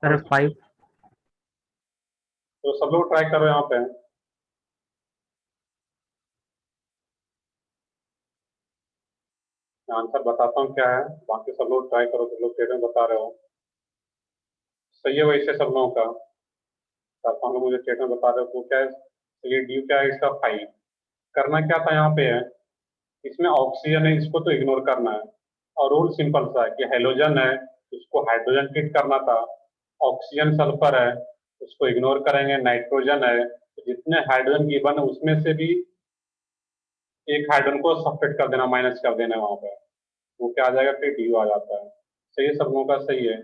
Sir 5। तो सब लोग ट्राई करो यहाँ पे। मैं आंसर बताता हूँ क्या है, बाकी सब लोग ट्राई करो। सब लोग स्टेटमेंट बता रहे हो, सही है वैसे सब लोगों का। चाहता हूँ मुझे स्टेटमेंट बता रहे हो तो क्या है, तो ये ड्यू क्या है इसका 5। करना क्या था यहाँ पे है, इसमें ऑक्सीजन है इसको तो इग्नोर करना है। और रूल सिंपल सा है कि हेलोजन है उसको हाइड्रोजन ट्रीट करना था। ऑक्सीजन सल्फर है उसको इग्नोर करेंगे। नाइट्रोजन है तो जितने हाइड्रोजन गिवन है उसमें से भी एक हाइड्रोजन को सब्ट्रैक्ट कर देना, माइनस कर देना वहां पे। वो क्या आ जाएगा, फिर डी आ जाता है। सही है, सब लोगों का सही है।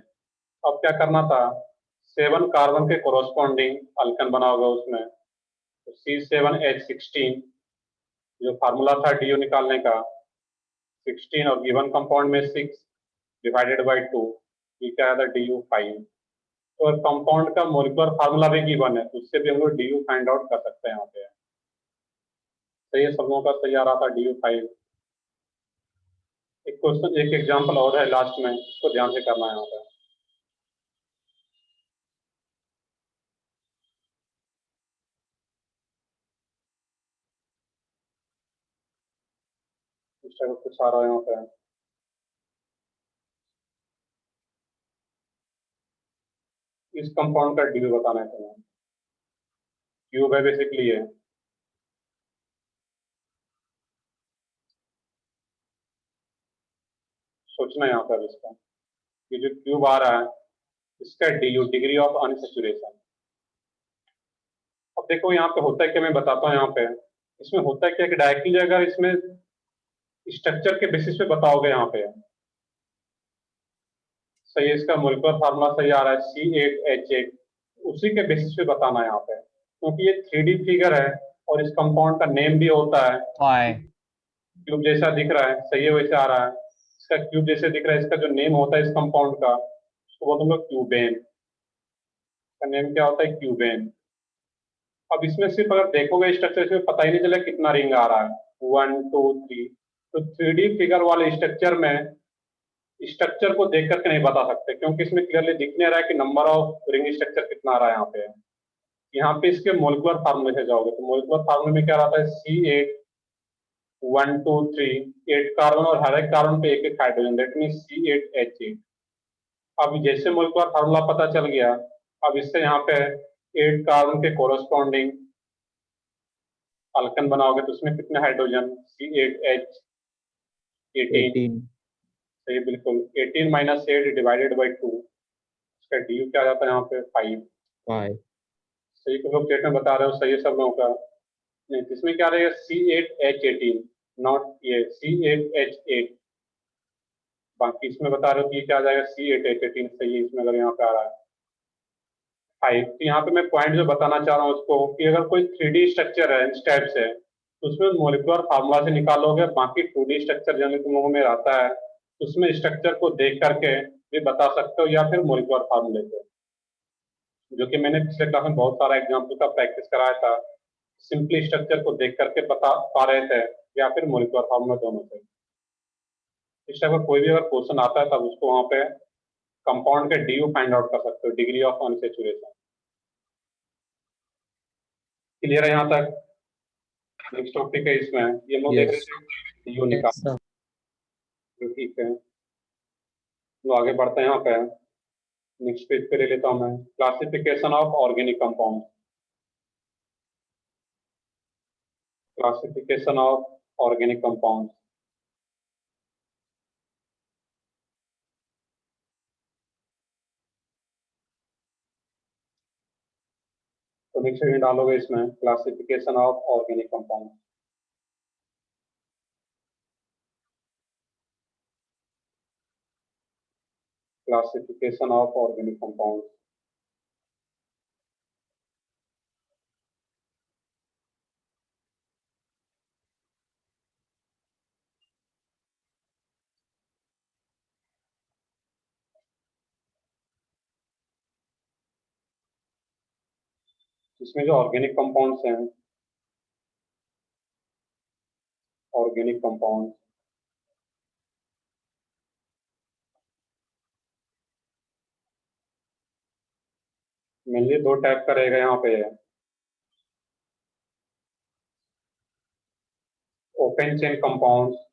अब क्या करना था, 7 कार्बन के कोरोस्पॉन्डिंग अल्कन बनाओगे उसमें, तो C7H16 जो फार्मूला था डीओ निकालने का, 16 और गिवन कंपाउंड में 6 डिवाइडेड बाई 2, ये क्या आता है DU5। तो कंपाउंड का मोलिकुलर फार्मूला भी गिवन है, तो उससे भी हम लोग DU फाइंड आउट कर सकते हैं यहाँ पे। सही है, सब लोगों का सही आ रहा था DU5। एक क्वेश्चन, एक एग्जाम्पल और है लास्ट में, इसको ध्यान से करना है यहाँ पे। इस टाइप कुछ आ रहा है यहाँ पे। इस कंपाउंड का ड्यू बताना है तुम्हें। क्यूब है बेसिकली ये। सोचना है यहाँ पर इसका, ये जो क्यूब आ रहा है इसका DU डिग्री ऑफ अनसेचुरेशन। अब देखो यहाँ पे होता है क्या, मैं बताता हूँ यहाँ पे। इसमें होता है क्या कि डायरेक्टली अगर इसमें स्ट्रक्चर के बेसिस पे बताओगे यहाँ पे, सही है, इसका मोलिकुलर फार्मूला सही आ रहा है C8H8, उसी के बेसिस पे बताना है यहाँ पे, क्योंकि ये 3D फिगर है और इस कंपाउंड का नेम भी होता है। फाइव। क्यूब जैसा दिख रहा है, सही है वैसे आ रहा है। इसका क्यूब जैसे दिख रहा है, इसका जो नेम होता है इस कंपाउंड का उसको बोलते हैं क्यूबेन। का नेम क्या होता है, क्यूबेन। अब इसमें सिर्फ अगर देखोगे स्ट्रक्चर, इसमें पता ही नहीं चला कितना रिंग आ रहा है, 1 2 3। तो 3D फिगर वाले स्ट्रक्चर में स्ट्रक्चर को देख करके नहीं बता सकते, क्योंकि इसमें क्लियरली दिख नहीं रहा है कि नंबर ऑफ रिंग स्ट्रक्चर कितना आ रहा है यहाँ पे। यहाँ पे इसके मोलिकुलर फार्मूले से जाओगे तो मोलिकुलर फार्मूले में क्या रहता है, C8 1 2 3, 8 कार्बन और हर एक कार्बन पे एक एक हाइड्रोजन, दैट मीन C8H8। अब जैसे मोलिकुलर फार्मूला पता चल गया, अब इससे यहाँ पे 8 कार्बन के कोरोस्पॉन्डिंग अल्कन बनाओगे तो उसमें कितने हाइड्रोजन, C8H18। 18। सही, बिल्कुल 18 माइनस 8 डिवाइडेड बाई 2, इसका डी क्या आ जाता है यहाँ पे, 5। 5। सही, कुछ लोग स्टेटमेंट बता रहे हो, सही है सब लोगों का। नहीं तो इसमें क्या रहेगा, C8H18, नॉट ये C8H8। बाकी इसमें बता रहे हो कि ये क्या आ जाएगा, C8H18। सही है, इसमें अगर यहाँ पे आ रहा है 5। तो यहाँ पे मैं पॉइंट जो बताना चाह रहा हूँ उसको, कि अगर कोई 3D स्ट्रक्चर है इस टाइप से, तो उसमें मोलिकुलर फार्मूला से निकालोगे। बाकी 2D स्ट्रक्चर जो तुम लोगों में रहता है, उसमें स्ट्रक्चर को देख करके भी बता सकते हो, या फिर मोलिकुलर फार्मूले से, जो कि मैंने पिछले क्लास में बहुत सारा एग्जाम्पल का प्रैक्टिस कराया था। सिंपली स्ट्रक्चर को देख करके बता पा रहे थे, या फिर मोलिकुलर फार्मूला, दोनों से। इस टाइप का कोई भी अगर क्वेश्चन आता है तब उसको वहां पे कंपाउंड के DU फाइंड आउट कर सकते हो, डिग्री ऑफ अनसेचुरेशन। क्लियर है यहाँ तक? नेक्स्ट टॉपिक है इसमें, ये लोग देख रहे यस। थे DU निकाल। तो ठीक है, तो आगे बढ़ते हैं यहाँ पे। नेक्स्ट पेज पे ले लेता हूँ मैं, classification of organic compound. Classification of organic compound. तो नेक्स्ट में डालोगे इसमें classification of organic compound. Classification of organic compound. इसमें जो ऑर्गेनिक कंपाउंड्स हैं, ऑर्गेनिक कंपाउंड, मेनली दो टाइप का रहेगा यहाँ पे, open chain compounds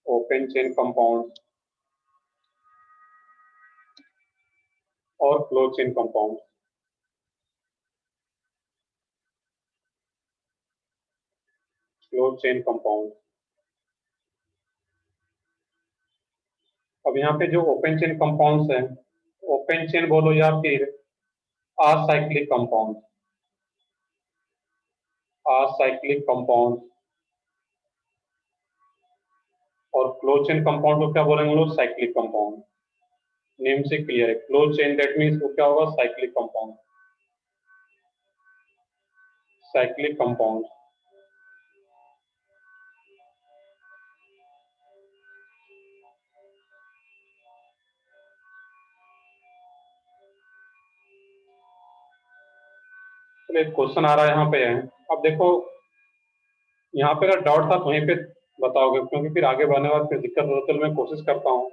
open chain compounds और close chain compounds. Close chain compound. अब यहाँ पे जो ओपन चेन कंपाउंड्स हैं, ओपन चेन बोलो या फिर असाइक्लिक कंपाउंड, असाइक्लिक कंपाउंड, और क्लोज चेन कंपाउंड को क्या बोलेंगे लोग? Cyclic compound. नेम से क्लियर है, क्लोज चेन दैट मीन्स वो क्या होगा? Cyclic compound, cyclic compound. चलिए एक क्वेश्चन आ रहा है यहाँ पे है, अब देखो यहाँ पे अगर डाउट था तो वहीं पे बताओगे, क्योंकि फिर आगे बढ़ने के बाद फिर दिक्कत हो, तो मैं कोशिश करता हूँ।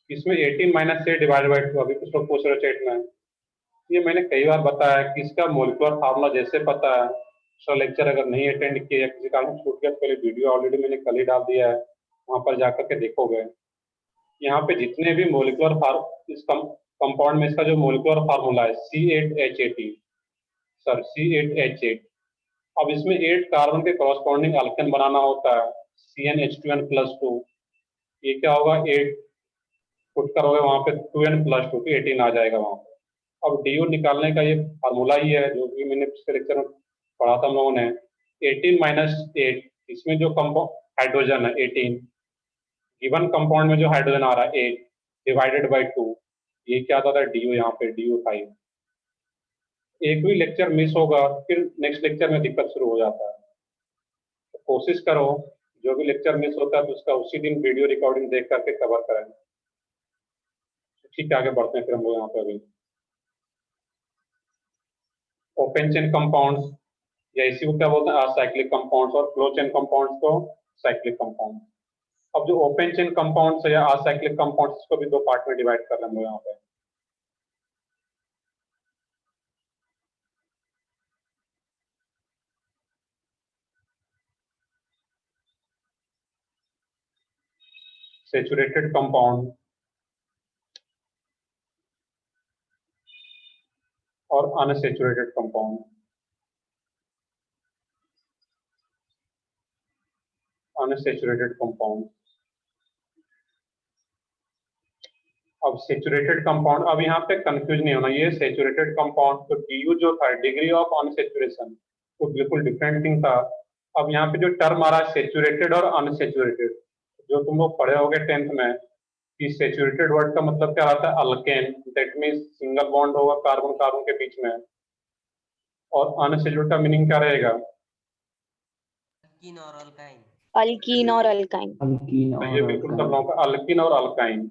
इसमें 18 माइनस से डिवाइड बाई 2, अभी कुछ लोग पूछ रहे चैट में, ये मैंने कई बार बताया कि इसका मोलिकुलर फार्मूला जैसे पता है। सर लेक्चर अगर नहीं अटेंड किए या किसी कारण छूट गया तो पहले वीडियो ऑलरेडी मैंने कल ही डाल दिया है, वहां पर जाकर के देखोगे। यहाँ पे जितने भी मोलिकुलर फार्म इस कंपाउंड में, इसका जो मोलिकुलर फार्मूला है C8H8, सर C8H8। अब इसमें 8 कार्बन के कॉरस्पॉन्डिंग अल्केन बनाना होता है, CnH2n+2। ये क्या होगा? 8 पुट करोगे वहां पे 2n+2 तो 18 आ जाएगा वहां पे। अब डी निकालने का ये फार्मूला ही है जो भी मैंने पिछले लेक्चर में पढ़ा था हम लोगों ने। 18 माइनस 8, इसमें जो कंपाउंड हाइड्रोजन है 18, गिवन कंपाउंड में जो हाइड्रोजन आ रहा है 8 डिवाइडेड बाई 2, ये क्या आता था? डी यहाँ पे DO5। एक भी लेक्चर मिस होगा फिर नेक्स्ट लेक्चर में दिक्कत शुरू हो जाता है, तो कोशिश करो जो भी लेक्चर मिस होता है तो उसका उसी दिन वीडियो रिकॉर्डिंग देख करके कवर करें। ठीक है, आगे बढ़ते हैं फिर हम लोग यहाँ पे। अभी ओपन चेन कंपाउंड्स या इसी को क्या बोलते हैं? असाइक्लिक कंपाउंड्स, और क्लोज चेन कंपाउंड्स को साइक्लिक कंपाउंड। अब जो ओपन चेन कंपाउंड्स है या असाइक्लिक कंपाउंड्स, इसको भी दो पार्ट में डिवाइड कर लेंगे यहाँ पे। सैचुरेटेड कंपाउंड और अनसैचुरेटेड कंपाउंड। Unsaturated compound. अब सैचुरेटेड कंपाउंड, अब यहाँ पे कंफ्यूज नहीं होना, ये सैचुरेटेड कंपाउंड तो DU जो था डिग्री ऑफ अनसैचुरेशन वो बिल्कुल डिफरेंट थिंग था। अब यहाँ पे जो टर्म आ रहा है सैचुरेटेड और अनसैचुरेटेड, जो तुम लोग पढ़े होगे 10th में कि सैचुरेटेड वर्ड का मतलब क्या आता है? Alkane, that means single bond होगा कार्बन कार्बन के बीच में। और अनसैचुरेटेड का मीनिंग क्या रहेगा? अल्कीन और अल्काइन। अल्कीन और अल्काइन। अल्कीन तो ये बिल्कुल सब लोगों का अल्किन और अल्काइन।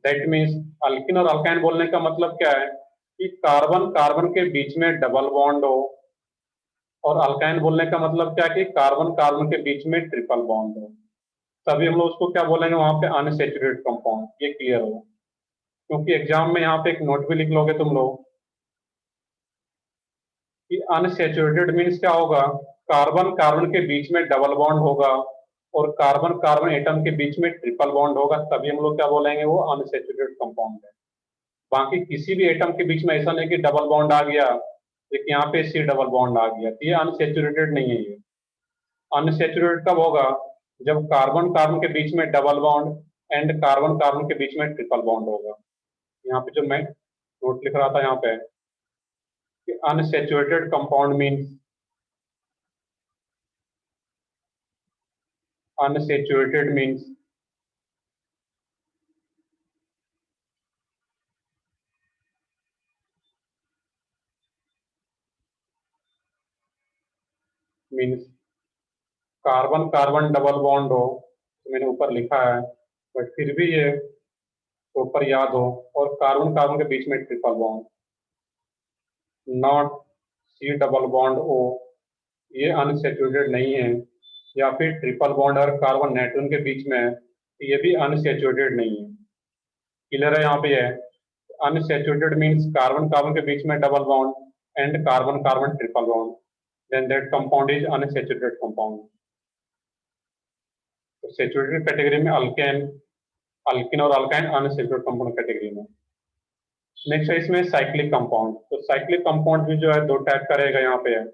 दैट मीन्स अल्किन और अल्काइन बोलने का मतलब क्या है कि कार्बन कार्बन के बीच में डबल बॉन्ड हो, और अल्काइन बोलने का मतलब क्या है कि कार्बन कार्बन के बीच में ट्रिपल बॉन्ड हो। तभी हम लोग उसको क्या बोलेंगे वहां पे? Unsaturated compound. ये क्लियर हो, क्योंकि एग्जाम में यहाँ पे एक नोट भी लिख लोगे तुम लोग कि अनसैचुरेटेड मीन्स क्या होगा? कार्बन कार्बन के बीच में डबल बॉन्ड होगा और कार्बन कार्बन एटम के बीच में ट्रिपल बॉन्ड होगा, तभी हम लोग क्या बोलेंगे? वो अनसैचुरेटेड कंपाउंड है। बाकी किसी भी एटम के बीच में ऐसा नहीं कि डबल बॉन्ड आ गया, एक यहाँ पे C डबल बॉन्ड आ गया, तो ये अनसैचुरेटेड नहीं है। ये अनसैचुरेटेड कब होगा? जब कार्बन कार्बन के बीच में double bond and carbon carbon के बीच में ट्रिपल बॉन्ड होगा। यहाँ पे जो मैं नोट लिख रहा था यहाँ पे कि unsaturated compound means, unsaturated means means carbon carbon double bond हो, तो मैंने ऊपर लिखा है बट फिर भी ये ऊपर याद हो, और कार्बन कार्बन के बीच में triple bond, not C double bond O, ये अनसैचुरेटेड नहीं है, या फिर ट्रिपल बॉन्ड और कार्बन नाइट्रोजन के बीच में है, तो ये भी अनसैचुरेटेड नहीं है। क्लियर है? यहाँ पे है अनसैचुरेटेड मीन्स कार्बन कार्बन के बीच में double bond and carbon carbon triple bond, then that compound is unsaturated compound. तो सैचुरेटेड कैटेगरी में अल्केन, अल्किन और अल्काइन अनसैचुरेटेड कंपाउंड कैटेगरी में। नेक्स्ट है इसमें साइक्लिक कंपाउंड। तो साइक्लिक कंपाउंड भी जो है दो टाइप का रहेगा यहाँ पे है।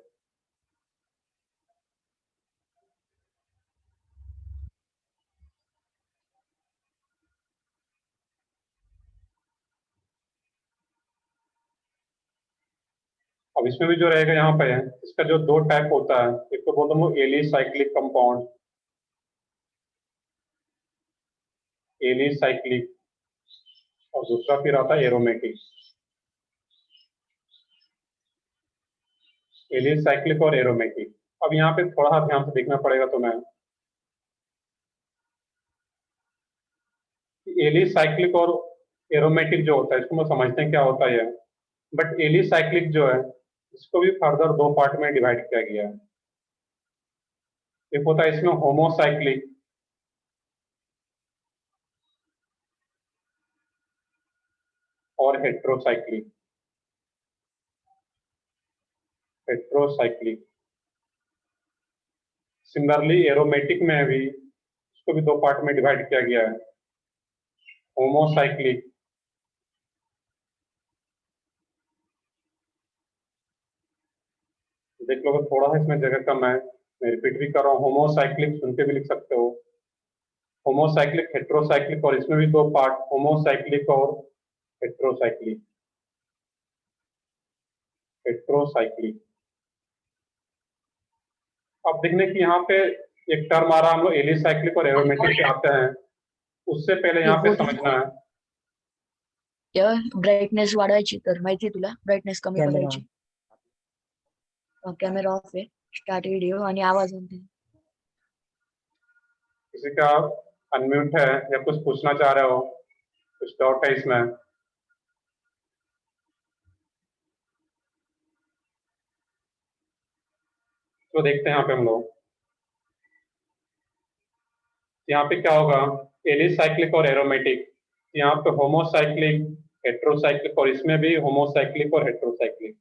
अब इसमें भी जो रहेगा यहाँ पे है, इसका जो दो टाइप होता है, एक तो बोलता हूँ alicyclic compound, alicyclic, और दूसरा फिर आता है एरोमेटिक। एली साइक्लिक और एरोमेटिक। अब यहाँ पे थोड़ा सा ध्यान से देखना पड़ेगा तुम्हें। एली साइक्लिक और एरोमेटिक जो होता है इसको मैं समझते हैं क्या होता है, बट एली साइक्लिक जो है इसको भी फर्दर दो पार्ट में डिवाइड किया गया है। एक होता है इसमें होमोसाइक्लिक और हेट्रोसाइक्लिक। हेट्रोसाइक्लिक सिमिलरली एरोमेटिक में भी इसको भी दो पार्ट में डिवाइड किया गया है, होमोसाइक्लिक देख लो, थोड़ा सा इसमें जगह कम है, मैं रिपीट भी कर रहा हूँ। होमोसाइक्लिक सुन के भी लिख सकते हो, होमोसाइक्लिक, हेट्रोसाइक्लिक, और इसमें भी दो पार्ट, होमोसाइक्लिक और हेट्रोसाइक्लिक। हेट्रोसाइक्लिक। अब देखने की यहाँ पे एक टर्म आ रहा है, हम लोग एलिसाइक्लिक और एरोमेटिक पे आते हैं, उससे पहले यहाँ पे समझना है। ब्राईटनेस वाढवायची तर माहिती तुला ब्राईटनेस कमी करायची. कॅमेरा ऑफ आहे, स्टार्ट व्हिडिओ आणि आवाज ऑन. किसी का अनम्यूट है या कुछ पूछना चाह रहे हो, कुछ डाउट है इसमें? तो देखते हैं यहाँ पे हम लोग, यहाँ पे क्या होगा, एलिसाइक्लिक और एरोमेटिक, यहाँ पे होमोसाइक्लिक, हेट्रोसाइक्लिक, और इसमें भी होमोसाइक्लिक और हेट्रोसाइक्लिक।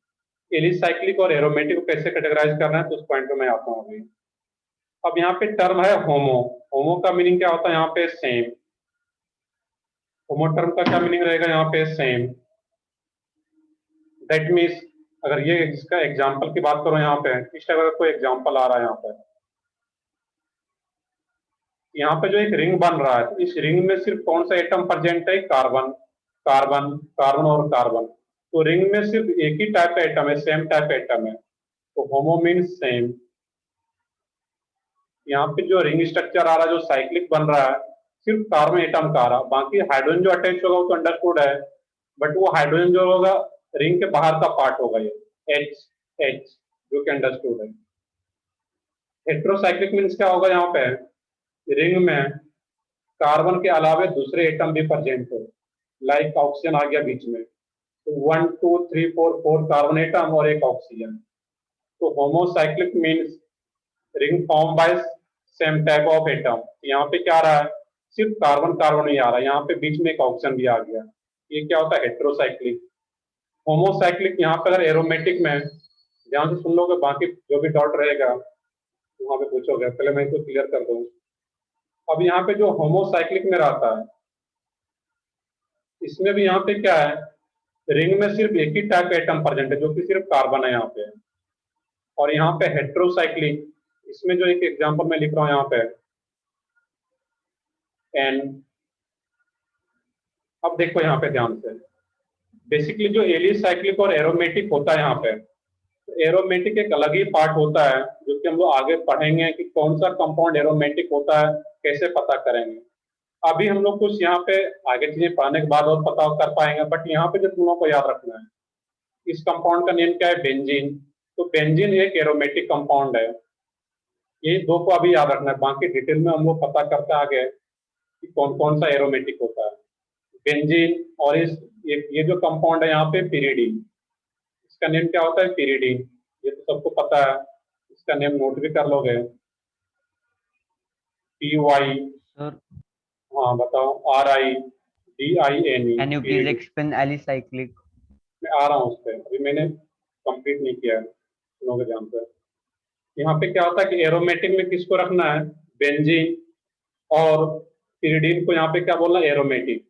एलिसाइक्लिक और एरोमेटिक को कैसे कैटेगराइज करना है तो उस पॉइंट पे मैं आता हूँ अभी। अब यहाँ पे टर्म है होमो। होमो का मीनिंग क्या होता है यहाँ पे? सेम। होमो टर्म का क्या मीनिंग रहेगा यहाँ पे? सेम। दैट मीन्स अगर ये इसका एग्जाम्पल की बात करो यहाँ पे, इस टाइप का कोई एग्जाम्पल आ रहा है यहाँ पे जो एक रिंग बन रहा है, इस रिंग में सिर्फ कौन सा एटम प्रेजेंट है? कार्बन, कार्बन, कार्बन और कार्बन। तो रिंग में सिर्फ एक ही टाइप का एटम है, सेम टाइप का एटम है, तो होमो मीन्स सेम। यहाँ पे जो रिंग स्ट्रक्चर आ रहा है, जो साइक्लिक बन रहा है, सिर्फ कार्बन एटम का आ रहा, बाकी हाइड्रोजन जो अटैच होगा वो तो अंडरस्टूड है, बट वो हाइड्रोजन जो होगा रिंग के बाहर का पार्ट होगा, ये एच, एच जो कि अंडरस्टूड है। हेट्रोसाइक्लिक मीन्स क्या होगा यहाँ पे? रिंग में कार्बन के अलावे दूसरे एटम भी प्रेजेंट हो, लाइक ऑक्सीजन आ गया बीच में, तो 1 2 3 4 4 कार्बन एटम और एक ऑक्सीजन। तो homocyclic means ring form by same type of atom. यहाँ पे क्या आ रहा है? सिर्फ कार्बन कार्बन ही आ रहा है, यहाँ पे बीच में एक ऑक्सीजन भी आ गया, ये क्या होता है? हेट्रोसाइक्लिक। होमोसाइक्लिक यहाँ पे अगर एरोमेटिक में ध्यान से सुन लोगे, बाकी जो भी डाउट रहेगा वहां पे पूछोगे, पहले मैं इसको क्लियर कर दूं। अब यहाँ पे जो होमोसाइक्लिक में रहता है, इसमें भी यहाँ पे क्या है, रिंग में सिर्फ एक ही टाइप का एटम प्रेजेंट है जो कि सिर्फ कार्बन है यहाँ पे। और यहाँ पे हेट्रोसाइक्लिक, इसमें जो एक एग्जांपल मैं लिख रहा हूँ यहाँ पे एन। अब देखो यहाँ पे ध्यान से, बेसिकली जो एलिसाइक्लिक और एरोमेटिक होता है यहाँ पे, तो एरोमेटिक एक अलग ही पार्ट होता है जो कि हम लोग आगे पढ़ेंगे कि कौन सा कंपाउंड एरोमेटिक होता है, कैसे पता करेंगे। अभी हम लोग कुछ यहाँ पे आगे चीजें पढ़ने के बाद और पता कर पाएंगे, बट यहाँ पे जो तुम लोग को याद रखना है, इस कंपाउंड का नेम क्या है? बेंजीन। तो बेंजीन एक एरोमेटिक कंपाउंड है, ये दो को अभी याद रखना है, बाकी डिटेल में हम लोग पता करते आगे कि कौन कौन सा एरोमेटिक होता है। बेंजीन और इस ये जो कंपाउंड है यहाँ पे पिरिडीन, इसका नेम क्या होता है? पिरिडीन। ये तो सबको पता है, इसका नेम नोट भी कर लोगे। PY, Sir, हाँ बताओ, RIDINE, can you please explain alicyclic? मैं आ रहा हूँ उस पर, अभी मैंने कंप्लीट नहीं किया है, सुनोगे ध्यान से। यहाँ पे क्या होता है कि एरोमेटिक में किसको रखना है, बेंजीन, और पिरिडीन को यहाँ पे क्या बोलना है, एरोमेटिक।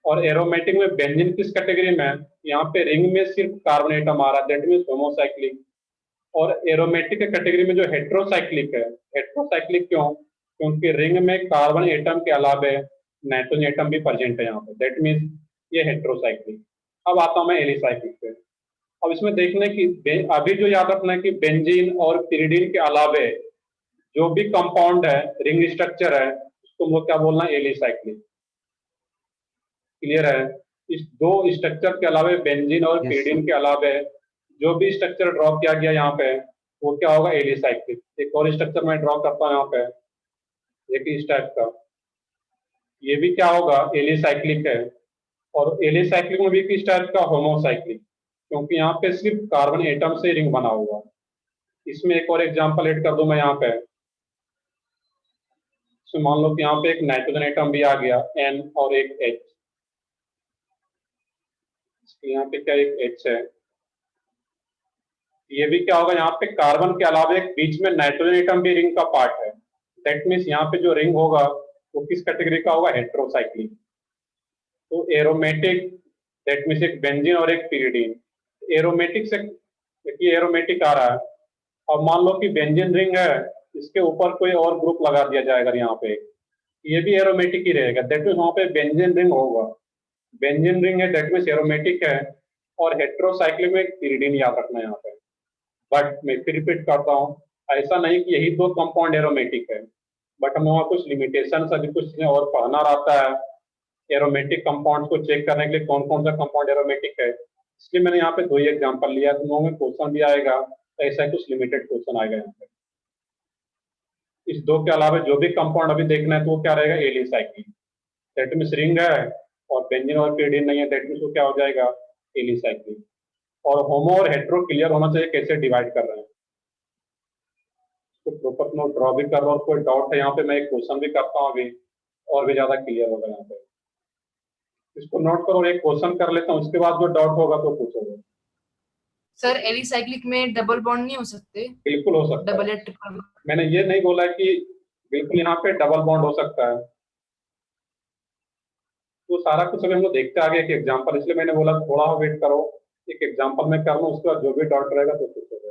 और एरोमेटिक में बेंजीन किस कैटेगरी में है, यहाँ पे रिंग में सिर्फ कार्बन एटम आ रहा है, दैट मीन्स होमोसाइक्लिक। और एरोमेटिक के कैटेगरी में जो हेट्रोसाइक्लिक है, हेट्रोसाइक्लिक क्यों, क्योंकि रिंग में कार्बन एटम के अलावे नाइट्रोजन एटम भी प्रेजेंट है यहाँ पे, दैट मीन्स ये हेट्रोसाइक्लिक। अब आता हूँ मैं एलिसाइक्लिक पे। अब इसमें देखने की अभी जो याद रखना है कि बेंजीन और पिरिडीन के अलावे जो भी कंपाउंड है, रिंग स्ट्रक्चर है, उसको हम लोग क्या बोलना है, एलिसाइक्लिक। क्लियर है? इस दो स्ट्रक्चर के अलावे, बेंजीन और Yes, पिरिडीन के अलावे जो भी स्ट्रक्चर ड्रॉ किया गया यहाँ पे, वो क्या होगा, एलिसाइक्लिक। एक और स्ट्रक्चर मैं ड्रॉ करता हूँ यहाँ पे, देखिए इस टाइप का, ये भी क्या होगा, एलिसाइक्लिक है। और एलिसाइक्लिक में भी किस टाइप का, होमोसाइक्लिक, क्योंकि यहाँ पे सिर्फ कार्बन एटम से रिंग बना हुआ। इसमें एक और एग्जांपल ऐड कर दूं मैं यहाँ पे, तो मान लो कि यहाँ पे एक नाइट्रोजन एटम भी आ गया, N, और एक H। यहाँ पे क्या एक H है, ये भी क्या होगा, यहाँ पे कार्बन के अलावा एक बीच में नाइट्रोजन एटम भी रिंग का पार्ट है, दैट मीन्स यहाँ पे जो रिंग होगा वो किस कैटेगरी का होगा, हेट्रोसाइक्लिक। तो एरोमेटिक, दैट मीन्स एक बेंजीन और एक पिरिडीन। एरोमेटिक से देखिए एरोमेटिक आ रहा है, अब मान लो कि बेंजीन रिंग है, इसके ऊपर कोई और ग्रुप लगा दिया जाएगा यहाँ पे, ये भी एरोमेटिक ही रहेगा, दैट मीन्स वहाँ पे बेंजीन रिंग होगा। बेंजीन रिंग है, दैट मीन्स एरोमेटिक है। और हेट्रोसाइक्लिक में पिरिडीन याद रखना है यहाँ पे। बट मैं फिर रिपीट करता हूँ, ऐसा नहीं कि यही दो कंपाउंड एरोमेटिक है, बट हमें वहाँ कुछ लिमिटेशन, अभी कुछ चीजें और पढ़ना रहता है एरोमेटिक कंपाउंड को चेक करने के लिए, कौन कौन सा कंपाउंड एरोमेटिक है। इसलिए मैंने यहाँ पे दो ही एग्जांपल लिया, तुम लोगों में क्वेश्चन भी आएगा, तो ऐसा कुछ लिमिटेड क्वेश्चन आएगा यहाँ पे। इस दो के अलावा जो भी कंपाउंड अभी देखना है तो वो क्या रहेगा, एलिसाइक्लिक। दैट मीन्स रिंग है और बेंजीन और पिरिडीन नहीं है, दैट मीन्स वो क्या हो जाएगा, एलिसाइक्लिक। और होमो और हेट्रो क्लियर होना चाहिए, कैसे डिवाइड कर रहे हैं, तो प्रॉपर नोट ड्रॉ भी कर रहा हूँ। कोई डाउट है यहाँ पे, मैं एक क्वेश्चन भी करता हूँ अभी, और भी ज्यादा क्लियर होगा यहाँ पे। इसको नोट करो, एक क्वेश्चन कर लेता हूँ, उसके बाद जो डाउट होगा तो पूछोगे। सर एलिसाइक्लिक में डबल बॉन्ड नहीं हो सकते? बिल्कुल हो सकता डबल है, या ट्रिपल? मैंने ये नहीं बोला कि बिल्कुल यहाँ पे डबल बॉन्ड हो सकता है, तो सारा कुछ अभी हम लोग देखते आगे एक एग्जांपल, इसलिए मैंने बोला थोड़ा वेट करो, एक एग्जांपल में कर लूँ, उसके बाद जो भी डाउट रहेगा तो पूछोगे।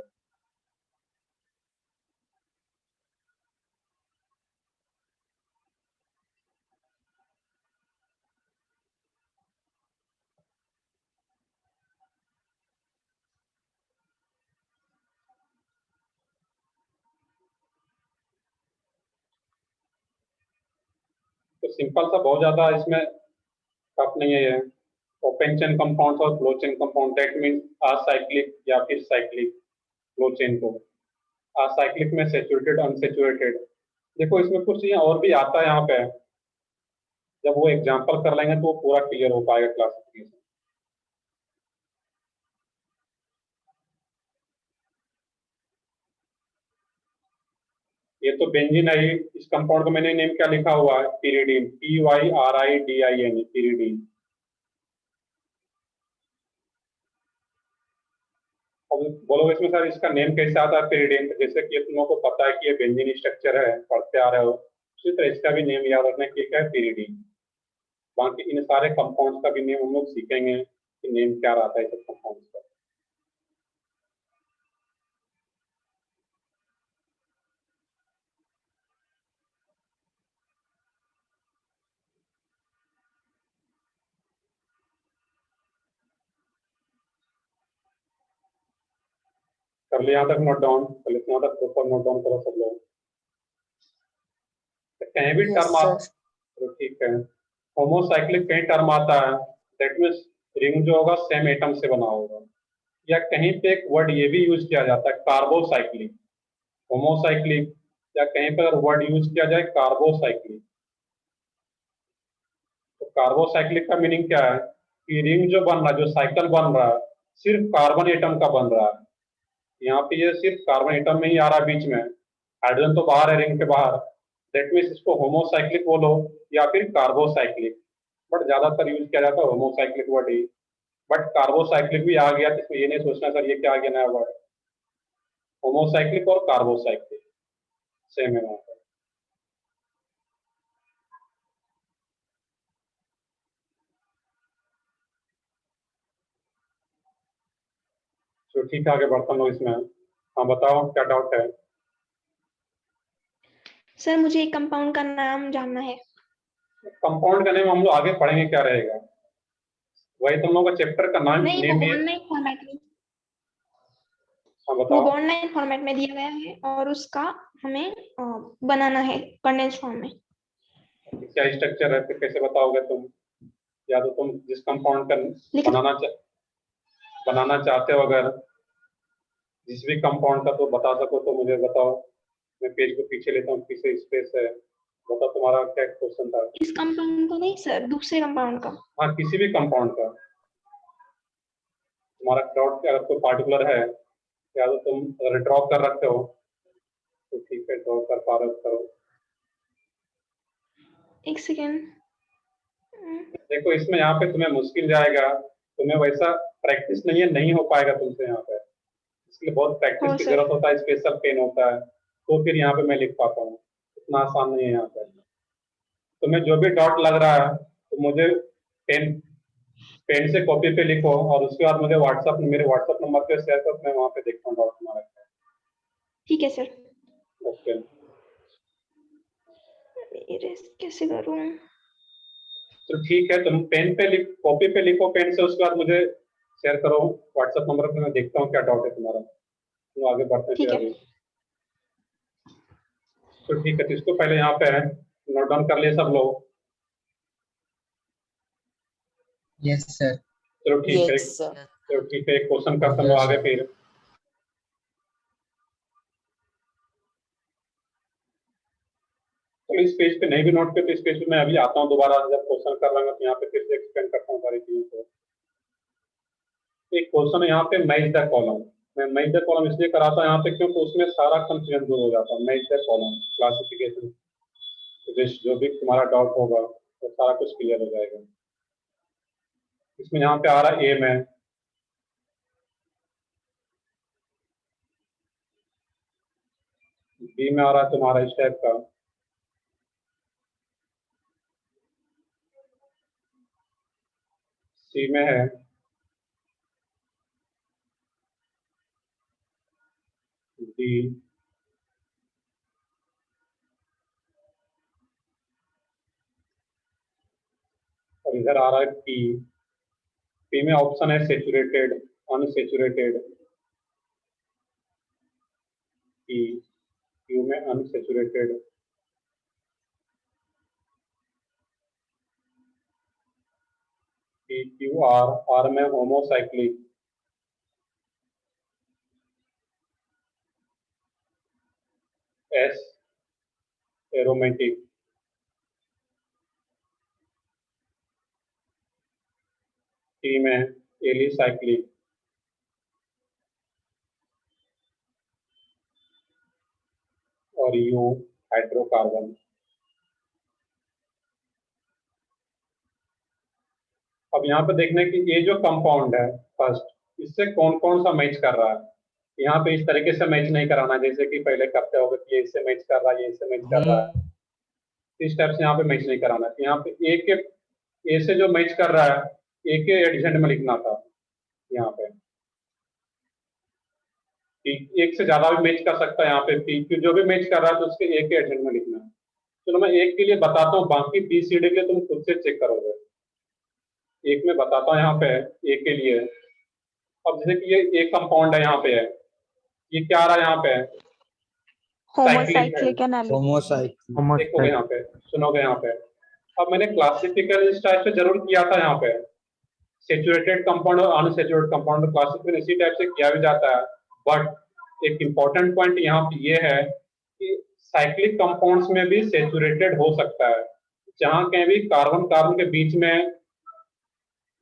तो सिंपल सा, बहुत ज्यादा इसमें टफ नहीं है ये। ओपन चेन कंपाउंड्स और close chain compound, that means acyclic या फिर साइक्लिक। क्लोज चेन को असाइक्लिक में सैचुरेटेड, अनसैचुरेटेड। देखो इसमें कुछ चीजें और भी आता है यहाँ पे, जब वो एग्जांपल कर लेंगे तो वो पूरा क्लियर हो पाएगा क्लासिफिकेशन। ये तो बेंजीन है ही, इस कंपाउंड का मैंने नेम क्या लिखा हुआ है, पिरिडीन, PYRIDIN, पिरिडीन। अब बोलोगे इसमें सर इसका नेम कैसे आता है पिरिडीन, जैसे कि तुम लोगों को पता है कि ये बेंजीन स्ट्रक्चर है, पढ़ते आ रहे हो, उसी तरह इसका भी नेम याद रखना है, क्या है, पिरिडीन। बाकी इन सारे कंपाउंड्स का भी नेम हम लोग सीखेंगे कि नेम क्या रहता है सब कंपाउंड्स का। कर लिया यहाँ तक नोट डाउन, पहले यहाँ तक प्रॉपर नोट डाउन करो सब लोग। कहीं भी Yes, टर्म sir. आता तो ठीक है, होमोसाइक्लिक कहीं टर्म आता है, दैट मीन्स रिंग जो होगा सेम एटम से बना होगा। या कहीं पे एक वर्ड ये भी यूज किया जाता है, कार्बोसाइक्लिक। होमोसाइक्लिक, या कहीं पर अगर वर्ड यूज किया जाए कार्बोसाइक्लिक, तो कार्बोसाइक्लिक का मीनिंग क्या है कि रिंग जो बन रहा है, जो साइकिल बन रहा है, सिर्फ कार्बन एटम का बन रहा है। यहाँ पे ये सिर्फ कार्बन एटम में ही आ रहा है बीच में, हाइड्रोजन तो बाहर है रिंग के बाहर, दैट मीन्स इसको होमोसाइक्लिक बोलो या फिर कार्बोसाइक्लिक, बट ज्यादातर यूज किया जाता है homocyclic word he. But carbocyclic भी आ गया तो इसमें ये नहीं सोचना सर ये क्या आ गया नया वर्ड। होमोसाइक्लिक और कार्बोसाइक्लिक सेम है वहां पर। तो ठीक है, आगे बढ़ता हूँ इसमें। हाँ बताओ क्या डाउट है। सर मुझे एक कंपाउंड का नाम जानना है। कंपाउंड का नेम हम लोग आगे पढ़ेंगे क्या रहेगा, वही तुम लोगों का चैप्टर का नाम नहीं, वो नेम ये। ऑनलाइन फॉर्मेट में, हाँ वो बताओ। ऑनलाइन फॉर्मेट में दिया गया है और उसका हमें बनाना है कंडेंस फॉर्म में। क्या स्ट्रक्चर है फिर कैसे बताओगे तुम, या तो तुम जिस कंपाउंड का लिख बनाना चाहते हो अगर जिस भी कंपाउंड का तो बता सको तो मुझे बताओ। मैं पेज को पीछे लेता हूँ, पीछे स्पेस है। बताओ तुम्हारा क्या क्वेश्चन था। इस कंपाउंड का नहीं सर, दूसरे कंपाउंड का। हाँ किसी भी कंपाउंड का तुम्हारा डाउट अगर कोई पार्टिकुलर है, या तो तुम अगर ड्रॉ कर रखते हो तो ठीक है, ड्रॉ कर पा रहे हो करो। एक सेकेंड। देखो इसमें यहाँ पे तुम्हें मुश्किल जाएगा, तुम्हें वैसा प्रैक्टिस नहीं है, नहीं हो पाएगा तुमसे यहाँ पे, इसलिए बहुत प्रैक्टिस हो की सर। जरूरत होता है, स्पेशल पेन होता है, तो फिर यहाँ पे मैं लिख पाता हूँ। इतना आसान नहीं है यहाँ पे। तुम्हें जो भी डाउट लग रहा है तो मुझे पेन पेन से कॉपी पे लिखो और उसके बाद मुझे व्हाट्सएप मेरे व्हाट्सएप नंबर पे शेयर करो, मैं वहाँ पे देखता हूँ डाउट तुम्हारा क्या ठीक है सर। है। ओके इरेज कैसे करूं? तो ठीक है, तुम पेन पे कॉपी पे लिखो पेन से, उसके बाद मुझे शेयर करो व्हाट्सएप नंबर पे, मैं देखता हूँ क्या डाउट है तुम्हारा, तो आगे बढ़ते हैं ठीक फिर है। अभी। तो ठीक है, तो इसको पहले यहाँ पे नोट डाउन कर लिए सब लोग। Yes sir. चलो ठीक है, Yes, sir. चलो ठीक है, एक क्वेश्चन करता हूँ आगे फिर। तो इस पेज पे नहीं भी नोट पे, तो इस पेज पे मैं अभी आता हूँ दोबारा, जब क्वेश्चन कर रहा हूँ तो यहाँ पे फिर से एक्सप्लेन करता हूँ सारी चीजों को। एक क्वेश्चन है यहाँ पे मैच द कॉलम। मैं मैच द कॉलम इसलिए कराता हूँ यहाँ पे क्योंकि उसमें सारा कंफ्यूजन दूर हो जाता है। मैच द कॉलम क्लासिफिकेशन, जो भी तुम्हारा डाउट होगा वो सारा कुछ क्लियर हो जाएगा। इसमें यहाँ पे आ रहा है ए में, बी में आ रहा है तुम्हारा इस टाइप का, सी में है, डी, और इधर आ रहा है पी। पी में ऑप्शन है सेचुरेटेड, अनसेचुरेटेड, पी। क्यू में unsaturated, P Q R, R में होमोसाइक्लिक, एस एरोमेटिक, टी में एलिसाइक्लिक, और यू हाइड्रोकार्बन। अब यहाँ पे देखने की ये जो कंपाउंड है फर्स्ट, इससे कौन कौन सा मैच कर रहा है। यहाँ पे इस तरीके से मैच नहीं कराना जैसे कि पहले करते हो कि ये इससे मैच कर रहा है, ये इससे मैच कर रहा है, इस टाइप से यहाँ पे मैच नहीं कराना। यहाँ पे ए के ए से जो मैच कर रहा है ए के एडजेंट में लिखना था यहाँ पे। एक से ज्यादा भी मैच कर सकता है यहाँ पे, पी जो भी मैच कर रहा है तो उसके ए के एडजेंट में लिखना है। चलो मैं एक के लिए बताता हूँ, बाकी बी सी डी के लिए तुम खुद से चेक करोगे। एक में बताता हूँ यहाँ पे ए के लिए। अब जैसे कि ये एक कंपाउंड है यहाँ पे है, ये क्या आ रहा है यहाँ पे, साइक्लिक है। Homocyclic analysis. होमोसाइक्लिक। देखोगे यहाँ पे, सुनोगे यहाँ पे। अब मैंने क्लासिफिकल इस टाइप से जरूर किया था यहाँ पे, सेचुरेटेड कंपाउंड और अनसेचुरेटेड कंपाउंड क्लासिफिकेशन इसी टाइप से किया भी जाता है। बट एक इंपॉर्टेंट पॉइंट यहाँ पे ये है कि साइक्लिक कंपाउंड्स में भी सेचुरेटेड हो सकता है। जहां कहीं भी कार्बन कार्बन के बीच में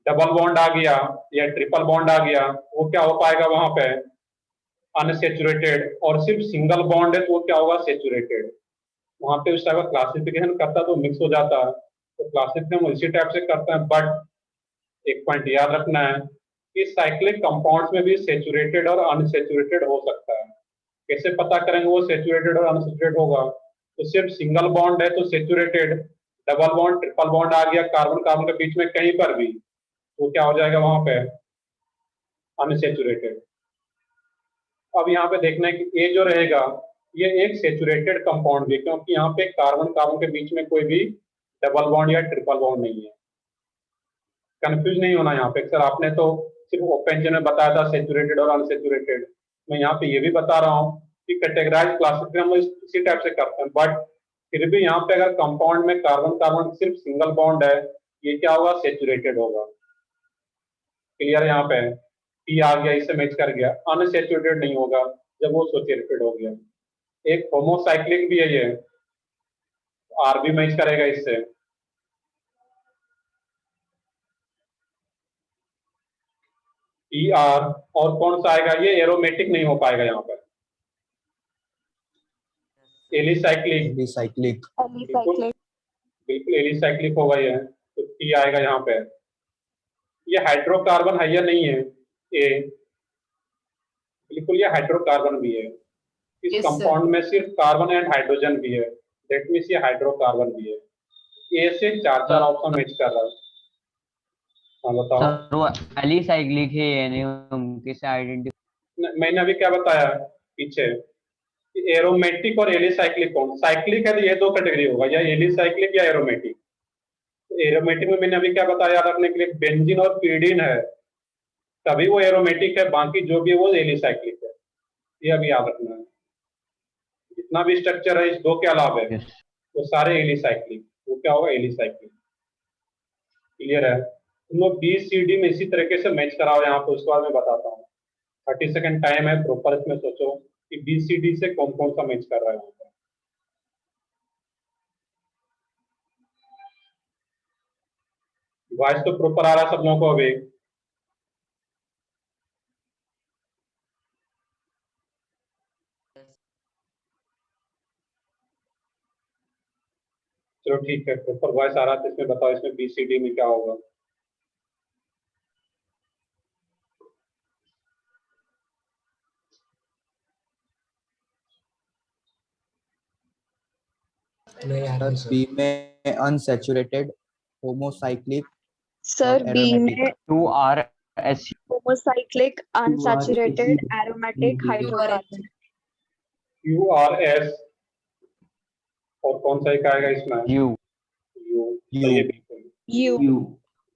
डबल बॉन्ड आ गया या ट्रिपल बॉन्ड आ गया, वो क्या हो पाएगा वहां पे, अनसेचुरेटेड। और सिर्फ सिंगल बॉन्ड है तो वो क्या होगा, सेचुरेटेड। वहां पे उस टाइप का क्लासिफिकेशन करता तो मिक्स हो जाता है, तो क्लासिफिकेशन इसी टाइप से करते हैं। बट एक पॉइंट याद रखना है कि साइक्लिक कंपाउंड्स में भी सेचुरेटेड और अनसेचुरेटेड हो सकता है। कैसे पता करेंगे वो सेचुरेटेड और अनसेचुरेटेड होगा? तो सिर्फ सिंगल बॉन्ड है तो saturated, double bond triple bond आ गया कार्बन कार्बन के बीच में कहीं पर भी, तो क्या हो जाएगा वहां पे? अनसेचुरेटेड। अब यहाँ पे देखना है कि ये जो रहेगा ये एक सेचुरेटेड कंपाउंड भी है, क्योंकि यहाँ पे कार्बन कार्बन के बीच में कोई भी डबल बॉन्ड या ट्रिपल बॉन्ड नहीं है। कंफ्यूज नहीं होना यहाँ पे। सर आपने तो सिर्फ ओपन चेन में बताया था सेचुरेटेड और अनसेचुरेटेड, मैं यहाँ पे ये भी बता रहा हूँ कि कैटेगराइज क्लासिफिकेशन हम इसी टाइप से करते हैं। बट फिर भी यहाँ पे अगर कंपाउंड में कार्बन कार्बन सिर्फ सिंगल बॉन्ड है, ये क्या होगा? सेचुरेटेड होगा। क्लियर है? यहाँ पे P आ गया, इससे मैच कर गया। अनसेचुरेटेड नहीं होगा जब वो सेचुरेटेड हो गया। एक होमोसाइक्लिक भी है ये, R भी मैच करेगा इससे। ER और कौन सा आएगा? ये एरोमेटिक नहीं हो पाएगा यहाँ पर। Alicyclic, Recyclic. बिल्कुल बिल्कुल एलिसाइक्लिक होगा ये, तो T आएगा यहाँ पे। ये हाइड्रोकार्बन है या नहीं है? ए, बिल्कुल ये हाइड्रोकार्बन भी है। इस Yes, sir. कंपाउंड में सिर्फ कार्बन एंड हाइड्रोजन भी है, दैट मीन्स ये हाइड्रोकार्बन भी है। ए से चार चार ऑप्शन मैच कर रहा है। हाँ बताओ। सर वो एलिसाइक्लिक है यानी हम किसे आइडेंटिफाई? मैंने अभी क्या बताया पीछे? एरोमेटिक और एलिसाइक्लिक कौन? साइक्लिक है तो ये दो कैटेगरी होगा, या एलिसाइक्लिक या एरोमेटिक। एरोमेटिक में मैंने अभी क्या बताया याद रखने के लिए? बेंजीन और पीडीन है तभी वो एरोमेटिक है, बाकी जो भी है वो एलिसाइक्लिक है। ये अभी याद रखना है। जितना भी स्ट्रक्चर है इस दो के अलावा है वो सारे एलिसाइक्लिक। वो क्या होगा? एलिसाइक्लिक। क्लियर है? तुम लोग बी सी डी में इसी तरीके से मैच कराओ यहाँ पे, उसके बाद मैं बताता हूँ। 30 सेकंड टाइम है, प्रॉपर इसमें सोचो कि बी सी डी से कौन कौन सा मैच कर रहा है यहाँ पे। वॉइस तो प्रॉपर आ रहा है सब लोगों को अभी? चलो ठीक है, प्रॉपर वॉइस आ रहा है तो इसमें बताओ इसमें बी सी डी में क्या होगा? नहीं आ रहा सर बी में अनसैचुरेटेड, होमोसाइक्लिक सर और बी aromatic. में 2RS homocyclic unsaturated aromatic hydrocarbon. QRS और कौन सा एक आएगा इसमें? U U। सही है, बिल्कुल यू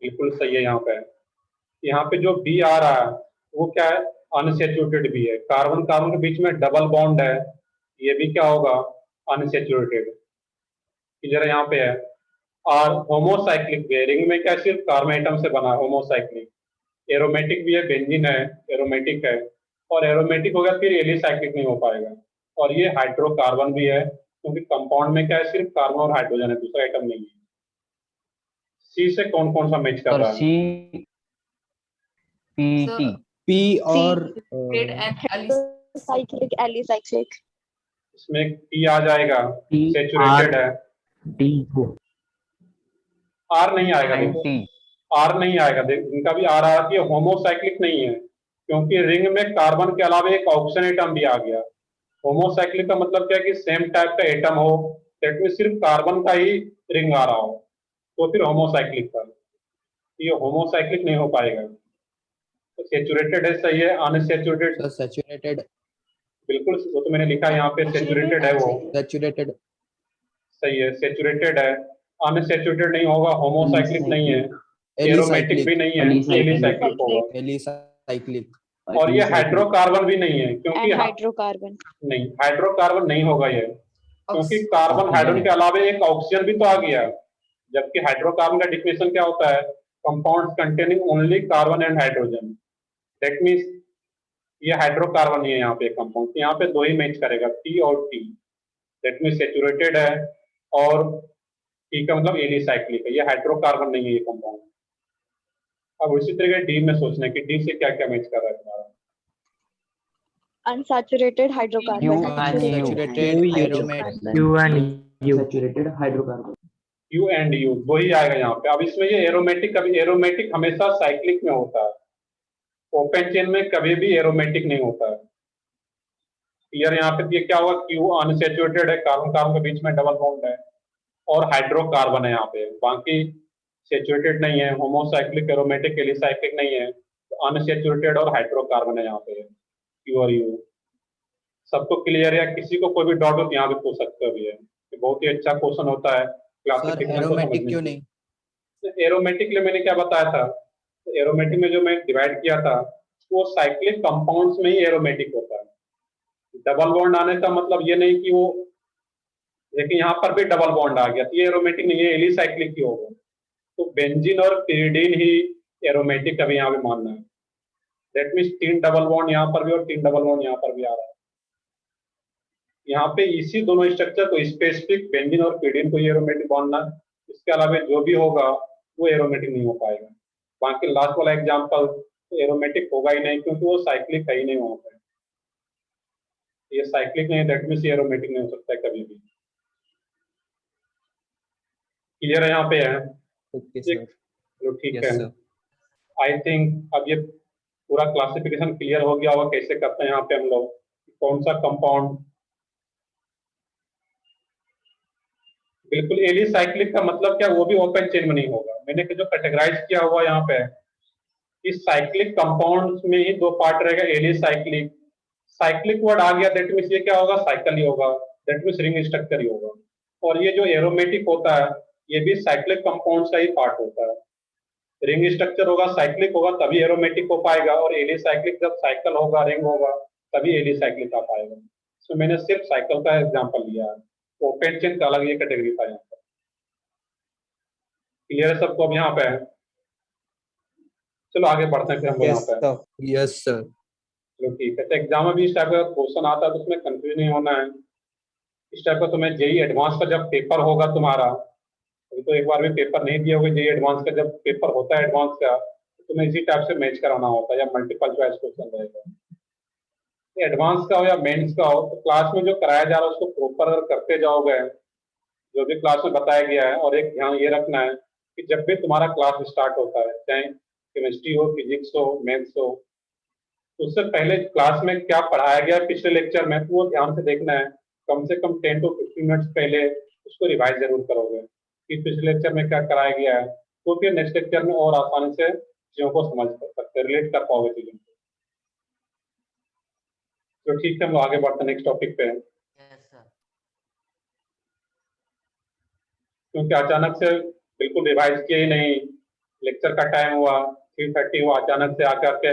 बिल्कुल सही है। यहाँ पे जो बी आ रहा है वो क्या है? अनसेचुरेटेड भी है। कार्बन कार्बन के बीच में डबल बॉन्ड है, ये भी क्या होगा? अनसेचुरेटेड। क्लियर यहाँ पे है? और होमोसाइक्लिक भी है, रिंग में क्या सिर्फ कार्बन एटम से बना है, होमोसाइक्लिक। एरोमेटिक भी है, बेंजीन है, एरोमेटिक है। और एरोमेटिक हो गया फिर एलिसाइक्लिक नहीं हो पाएगा। और ये हाइड्रोकार्बन भी है, क्योंकि कंपाउंड में क्या है? सिर्फ कार्बन और हाइड्रोजन है, दूसरा आइटम नहीं है। सी से कौन कौन सा मैच कर और रहा है? C PT P और Red and Alice. Cyclic alicyclic. इसमें P आ जाएगा, P, सेचुरेटेड है। D को R नहीं आएगा, देखो T R नहीं आएगा। इनका भी R आ कि होमोसाइक्लिक नहीं है, क्योंकि रिंग में कार्बन के अलावा एक ऑक्सीजन एटम भी आ गया। होमोसाइक्लिक का मतलब क्या है कि सेम टाइप का एटम हो, दैट मींस सिर्फ कार्बन का ही रिंग आ रहा हो, तो फिर होमोसाइक्लिक का। ये होमोसाइक्लिक नहीं हो पाएगा। तो सेचुरेटेड है, सही है। अनसेचुरेटेड सर सैचुरेटेड, बिल्कुल, वो तो मैंने लिखा है यहाँ पे, सेचुरेटेड है वो। सैचुरेटेड सही है, सेचुरेटेड है। अनसेचुरेटेड नहीं होगा, होमोसाइक्लिक नहीं है, एरोमेटिक भी नहीं है, एलिसाइक्लिक होगा। एलिसाइक्लिक। और ये हाइड्रोकार्बन भी नहीं है, क्योंकि एंड हाइड्रोकार्बन। नहीं, हाइड्रोकार्बन नहीं होगा ये, क्योंकि कार्बन ऑक्सीजन हाइड्रोजन है। के अलावा एक ऑक्सीजन भी तो आ गया। जबकि हाइड्रोकार्बन का डिफिनेशन क्या होता है? Compounds containing only carbon and hydrogen. That means ये हाइड्रोकार्बन नहीं है यहाँ पे कंपाउंड। यहाँ पे दो ही मैच करेगा, P और T। दैट मींस सेचुरेटेड है, और T का मतलब एलिसाइक्लिक है। ये हाइड्रोकार्बन नहीं है ये कंपाउंड। अब उसी तरीके डी में सोचना है कि डी से क्या क्या मैच कर रहा है तुम्हारा। Unsaturated hydrocarbon. U and U Unsaturated, U, aromatic, Q and Unsaturated hydrocarbon. You and you दो ही आएगा यहाँ पे। अब इसमें ये एरोमेटिक, कभी एरोमेटिक हमेशा साइक्लिक में होता है, ओपन चेन में कभी भी एरोमेटिक नहीं होता है। क्लियर? यहाँ पे ये क्या होगा, क्यू अनसैचुरेटेड है, कार्बन कार्बन के बीच में डबल बॉन्ड है, और हाइड्रोकार्बन है यहाँ पे, बाकी सैचुरेटेड नहीं है, होमोसाइक्लिक, एरोमेटिक, एलिसाइक्लिक नहीं है, तो अनसैचुरेटेड और हाइड्रोकार्बन है यहाँ पे, क्यू और यू। सबको क्लियर है? किसी को कोई भी डाउट हो तो यहाँ पे पूछ सकते हो भी है। ये बहुत ही अच्छा क्वेश्चन होता है सर क्लासिफिकेशन को एरोमेटिक समझने क्यों के लिए। नहीं? एरोमेटिक लिए मैंने क्या बताया था, तो एरोमेटिक में जो मैं डिवाइड किया था वो साइक्लिक कंपाउंड्स में ही एरोमेटिक होता है। डबल बॉन्ड आने का मतलब ये नहीं कि वो, लेकिन यहाँ पर भी डबल बॉन्ड आ गया तो ये एरोमेटिक नहीं है, एलिसाइक्लिक ही होगा। तो बेंजीन और pyridine ही एरोमेटिक अभी यहाँ पे मानना है। दैट मीन्स 3 डबल बॉन्ड यहाँ पर भी और 3 डबल बॉन्ड यहाँ पर भी आ रहा है। यहाँ पे इसी दोनों स्ट्रक्चर को स्पेसिफिक बेंजीन और pyridine को एरोमेटिक मानना है। इसके अलावा जो भी होगा वो एरोमेटिक नहीं हो पाएगा। बाकी लास्ट वाला एग्जांपल तो एरोमेटिक होगा ही नहीं, क्योंकि वो साइक्लिक है ही नहीं वहां पे। ये साइक्लिक नहीं, दैट मीन्स एरोमेटिक नहीं हो सकता है कभी भी। क्लियर है यहाँ पे है? Okay sir. चलो ठीक यस है। सर। आई थिंक अब ये पूरा क्लासिफिकेशन क्लियर हो गया होगा कैसे करते हैं यहाँ पे हम लोग, कौन सा कंपाउंड। बिल्कुल एलिसाइक्लिक का मतलब क्या, वो भी ओपन चेन में नहीं होगा। मैंने जो कैटेगराइज किया हुआ यहाँ पे, इस साइक्लिक कंपाउंड्स में ही दो पार्ट रहेगा, एलिसाइक्लिक। साइक्लिक वर्ड आ गया दैट मीन्स ये क्या होगा, साइकिल ही होगा, दैट मीन्स रिंग स्ट्रक्चर ही होगा। और ये जो एरोमेटिक होता है ये भी साइक्लिक कंपाउंड्स का ही पार्ट होता है। रिंग स्ट्रक्चर होगा, साइक्लिक होगा, तभी एरोमेटिक हो पाएगा, और एलिसाइक्लिक जब साइकिल होगा, रिंग होगा, तभी एलिसाइक्लिक आ पाएगा। सो मैंने सिर्फ साइकिल का एग्जांपल लिया है, ओपन चेन का अलग ये कैटेगरी था यहाँ पर। क्लियर है सबको अब यहाँ पे? चलो आगे बढ़ते हैं फिर हम लोग यहाँ यस पे। सर। Yes sir. चलो ठीक है। तो एग्जाम में भी इस टाइप का क्वेश्चन आता है तो उसमें कंफ्यूज नहीं होना है। इस टाइप का तुम्हें जेई एडवांस का जब पेपर होगा तुम्हारा, अभी तो एक बार भी पेपर नहीं दिया होगा, जेई एडवांस का जब पेपर होता है एडवांस का, तो तुम्हें इसी टाइप से मैच कराना होता है, या मल्टीपल चॉइस क्वेश्चन रहेगा। एडवांस का हो या मेंस का हो, तो क्लास में जो कराया जा रहा है उसको प्रॉपर अगर करते जाओगे, जो भी क्लास में बताया गया है। और एक ध्यान ये रखना है कि जब भी तुम्हारा क्लास स्टार्ट होता है, चाहे केमिस्ट्री हो, फिजिक्स हो, मैथ्स हो, तो उससे पहले क्लास में क्या पढ़ाया गया पिछले लेक्चर में, तो वो ध्यान से देखना है। कम से कम 10 to 15 मिनट्स पहले उसको रिवाइज जरूर करोगे कि पिछले लेक्चर में क्या कराया गया है, तो फिर नेक्स्ट लेक्चर में और आसानी से चीजों को समझ सकते, रिलेट कर पाओगे चीजों को। तो ठीक है, हम आगे बढ़ते हैं नेक्स्ट टॉपिक पे। Yes sir. क्योंकि अचानक से बिल्कुल रिवाइज किया ही नहीं, लेक्चर का टाइम हुआ 3:30 हुआ, अचानक से आकर के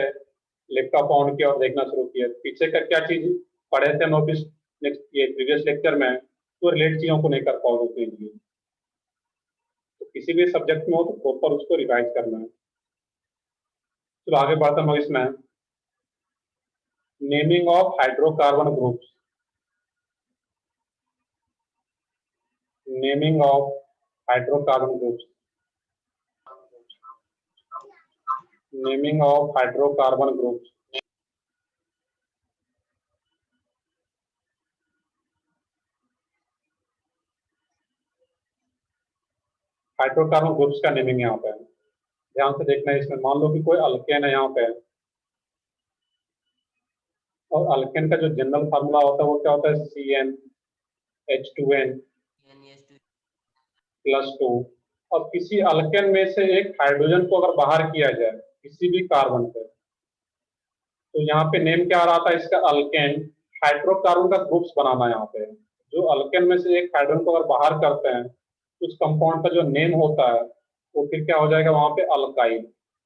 लैपटॉप ऑन किया और देखना शुरू किया। पीछे का क्या चीज पढ़े थे नोटिस ये प्रीवियस लेक्चर में, तो रिलेट चीजों को नहीं कर पाओगे उतनी इजीली। तो किसी भी सब्जेक्ट में हो तो प्रॉपर उसको रिवाइज करना है। चलो आगे बढ़ते हैं इसमें। Naming of hydrocarbon groups. Naming of hydrocarbon groups. Naming of hydrocarbon groups. Hydrocarbon groups का नेमिंग यहाँ पे है, ध्यान से देखना है। इसमें मान लो कि कोई अल्केन है यहाँ पे, और अल्केन का जो जनरल फार्मूला होता है वो क्या होता है, CnH2n +2। और किसी अल्केन में से एक हाइड्रोजन को अगर बाहर किया जाए किसी भी कार्बन पे, तो यहाँ पे नेम क्या आ रहा था इसका, अल्केन। हाइड्रोकार्बन का ग्रुप्स बनाना है यहाँ पे। जो अल्केन में से एक हाइड्रोजन को अगर बाहर करते हैं, उस कंपाउंड का जो नेम होता है वो फिर क्या हो जाएगा वहां पे, अल्काइल।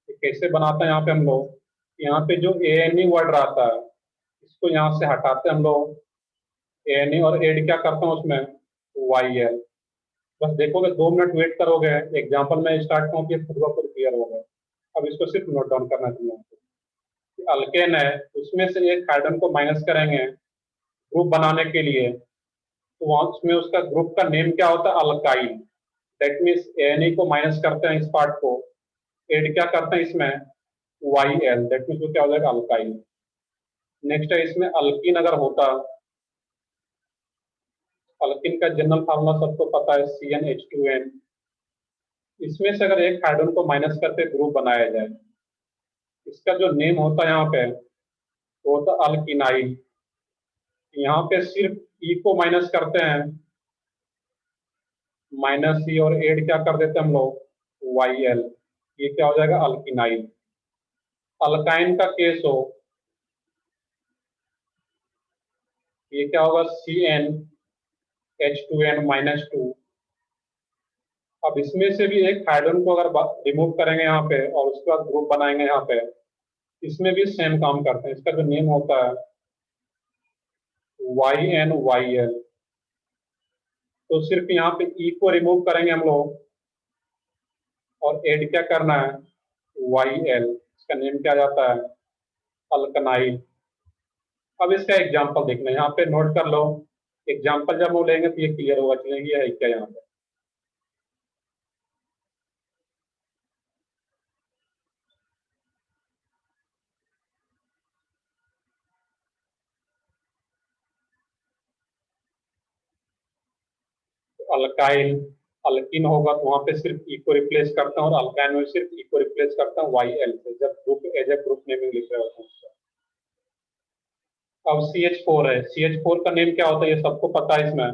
कैसे बनाते हैं यहाँ पे हम लोग, यहाँ पे जो ANE वर्ड रहता है इसको यहाँ से हटाते हैं हम लोग, ANE, और एड क्या करते हैं उसमें, YL। बस देखोगे 2 मिनट वेट करोगे, एग्जाम्पल में स्टार्ट करूँ कि खुद ब खुद क्लियर होगा। अब इसको सिर्फ नोट डाउन करना चाहिए। अल्केन है, उसमें से एक हाइड्रोजन को माइनस करेंगे ग्रुप बनाने के लिए, तो वहां उसमें उसका ग्रुप का नेम क्या होता है, अल्काइल। दैट मीन्स ANE को माइनस करते हैं इस पार्ट को, एड क्या करते हैं इसमें, YL। दैट मीन्स वो क्या हो जाएगा, अल्काइल। नेक्स्ट है इसमें अल्कीन अगर होता, अल्किन का जनरल फार्मूला सबको पता है CnH2n। इसमें से अगर एक हाइड्रोजन को माइनस करके ग्रुप बनाया जाए, इसका जो नेम होता है यहाँ पे वो होता है अल्किनाइल। यहाँ पे सिर्फ ई को माइनस करते हैं, माइनस ई, और एड क्या कर देते हैं हम लोग, YL। ये क्या हो जाएगा, अल्किनाइल। अल्काइन का केस हो, ये क्या होगा, CnH2n-2। अब इसमें से भी एक हाइड्रोजन को अगर रिमूव करेंगे यहाँ पे और उसके बाद ग्रुप बनाएंगे यहाँ पे, इसमें भी सेम काम करते हैं। इसका जो नेम होता है YnYl। तो सिर्फ यहाँ पे ई को रिमूव करेंगे हम लोग और एड क्या करना है, YL। इसका नेम क्या जाता है, अल्कनाइल। अब इसका एग्जांपल देखना है, यहाँ पे नोट कर लो। एग्जांपल जब हम लेंगे तो ये क्लियर होगा चलेंगे ये है क्या यहाँ पे। अल्काइल, अल्किन होगा तो वहां पे सिर्फ ई को रिप्लेस करता हूँ, और अल्काइन में सिर्फ ई को रिप्लेस करता हूँ YL से, जब group as a group naming लिख रहे होते हैं। अब CH4 है, CH4 का नेम क्या होता है ये सबको पता है इसमें,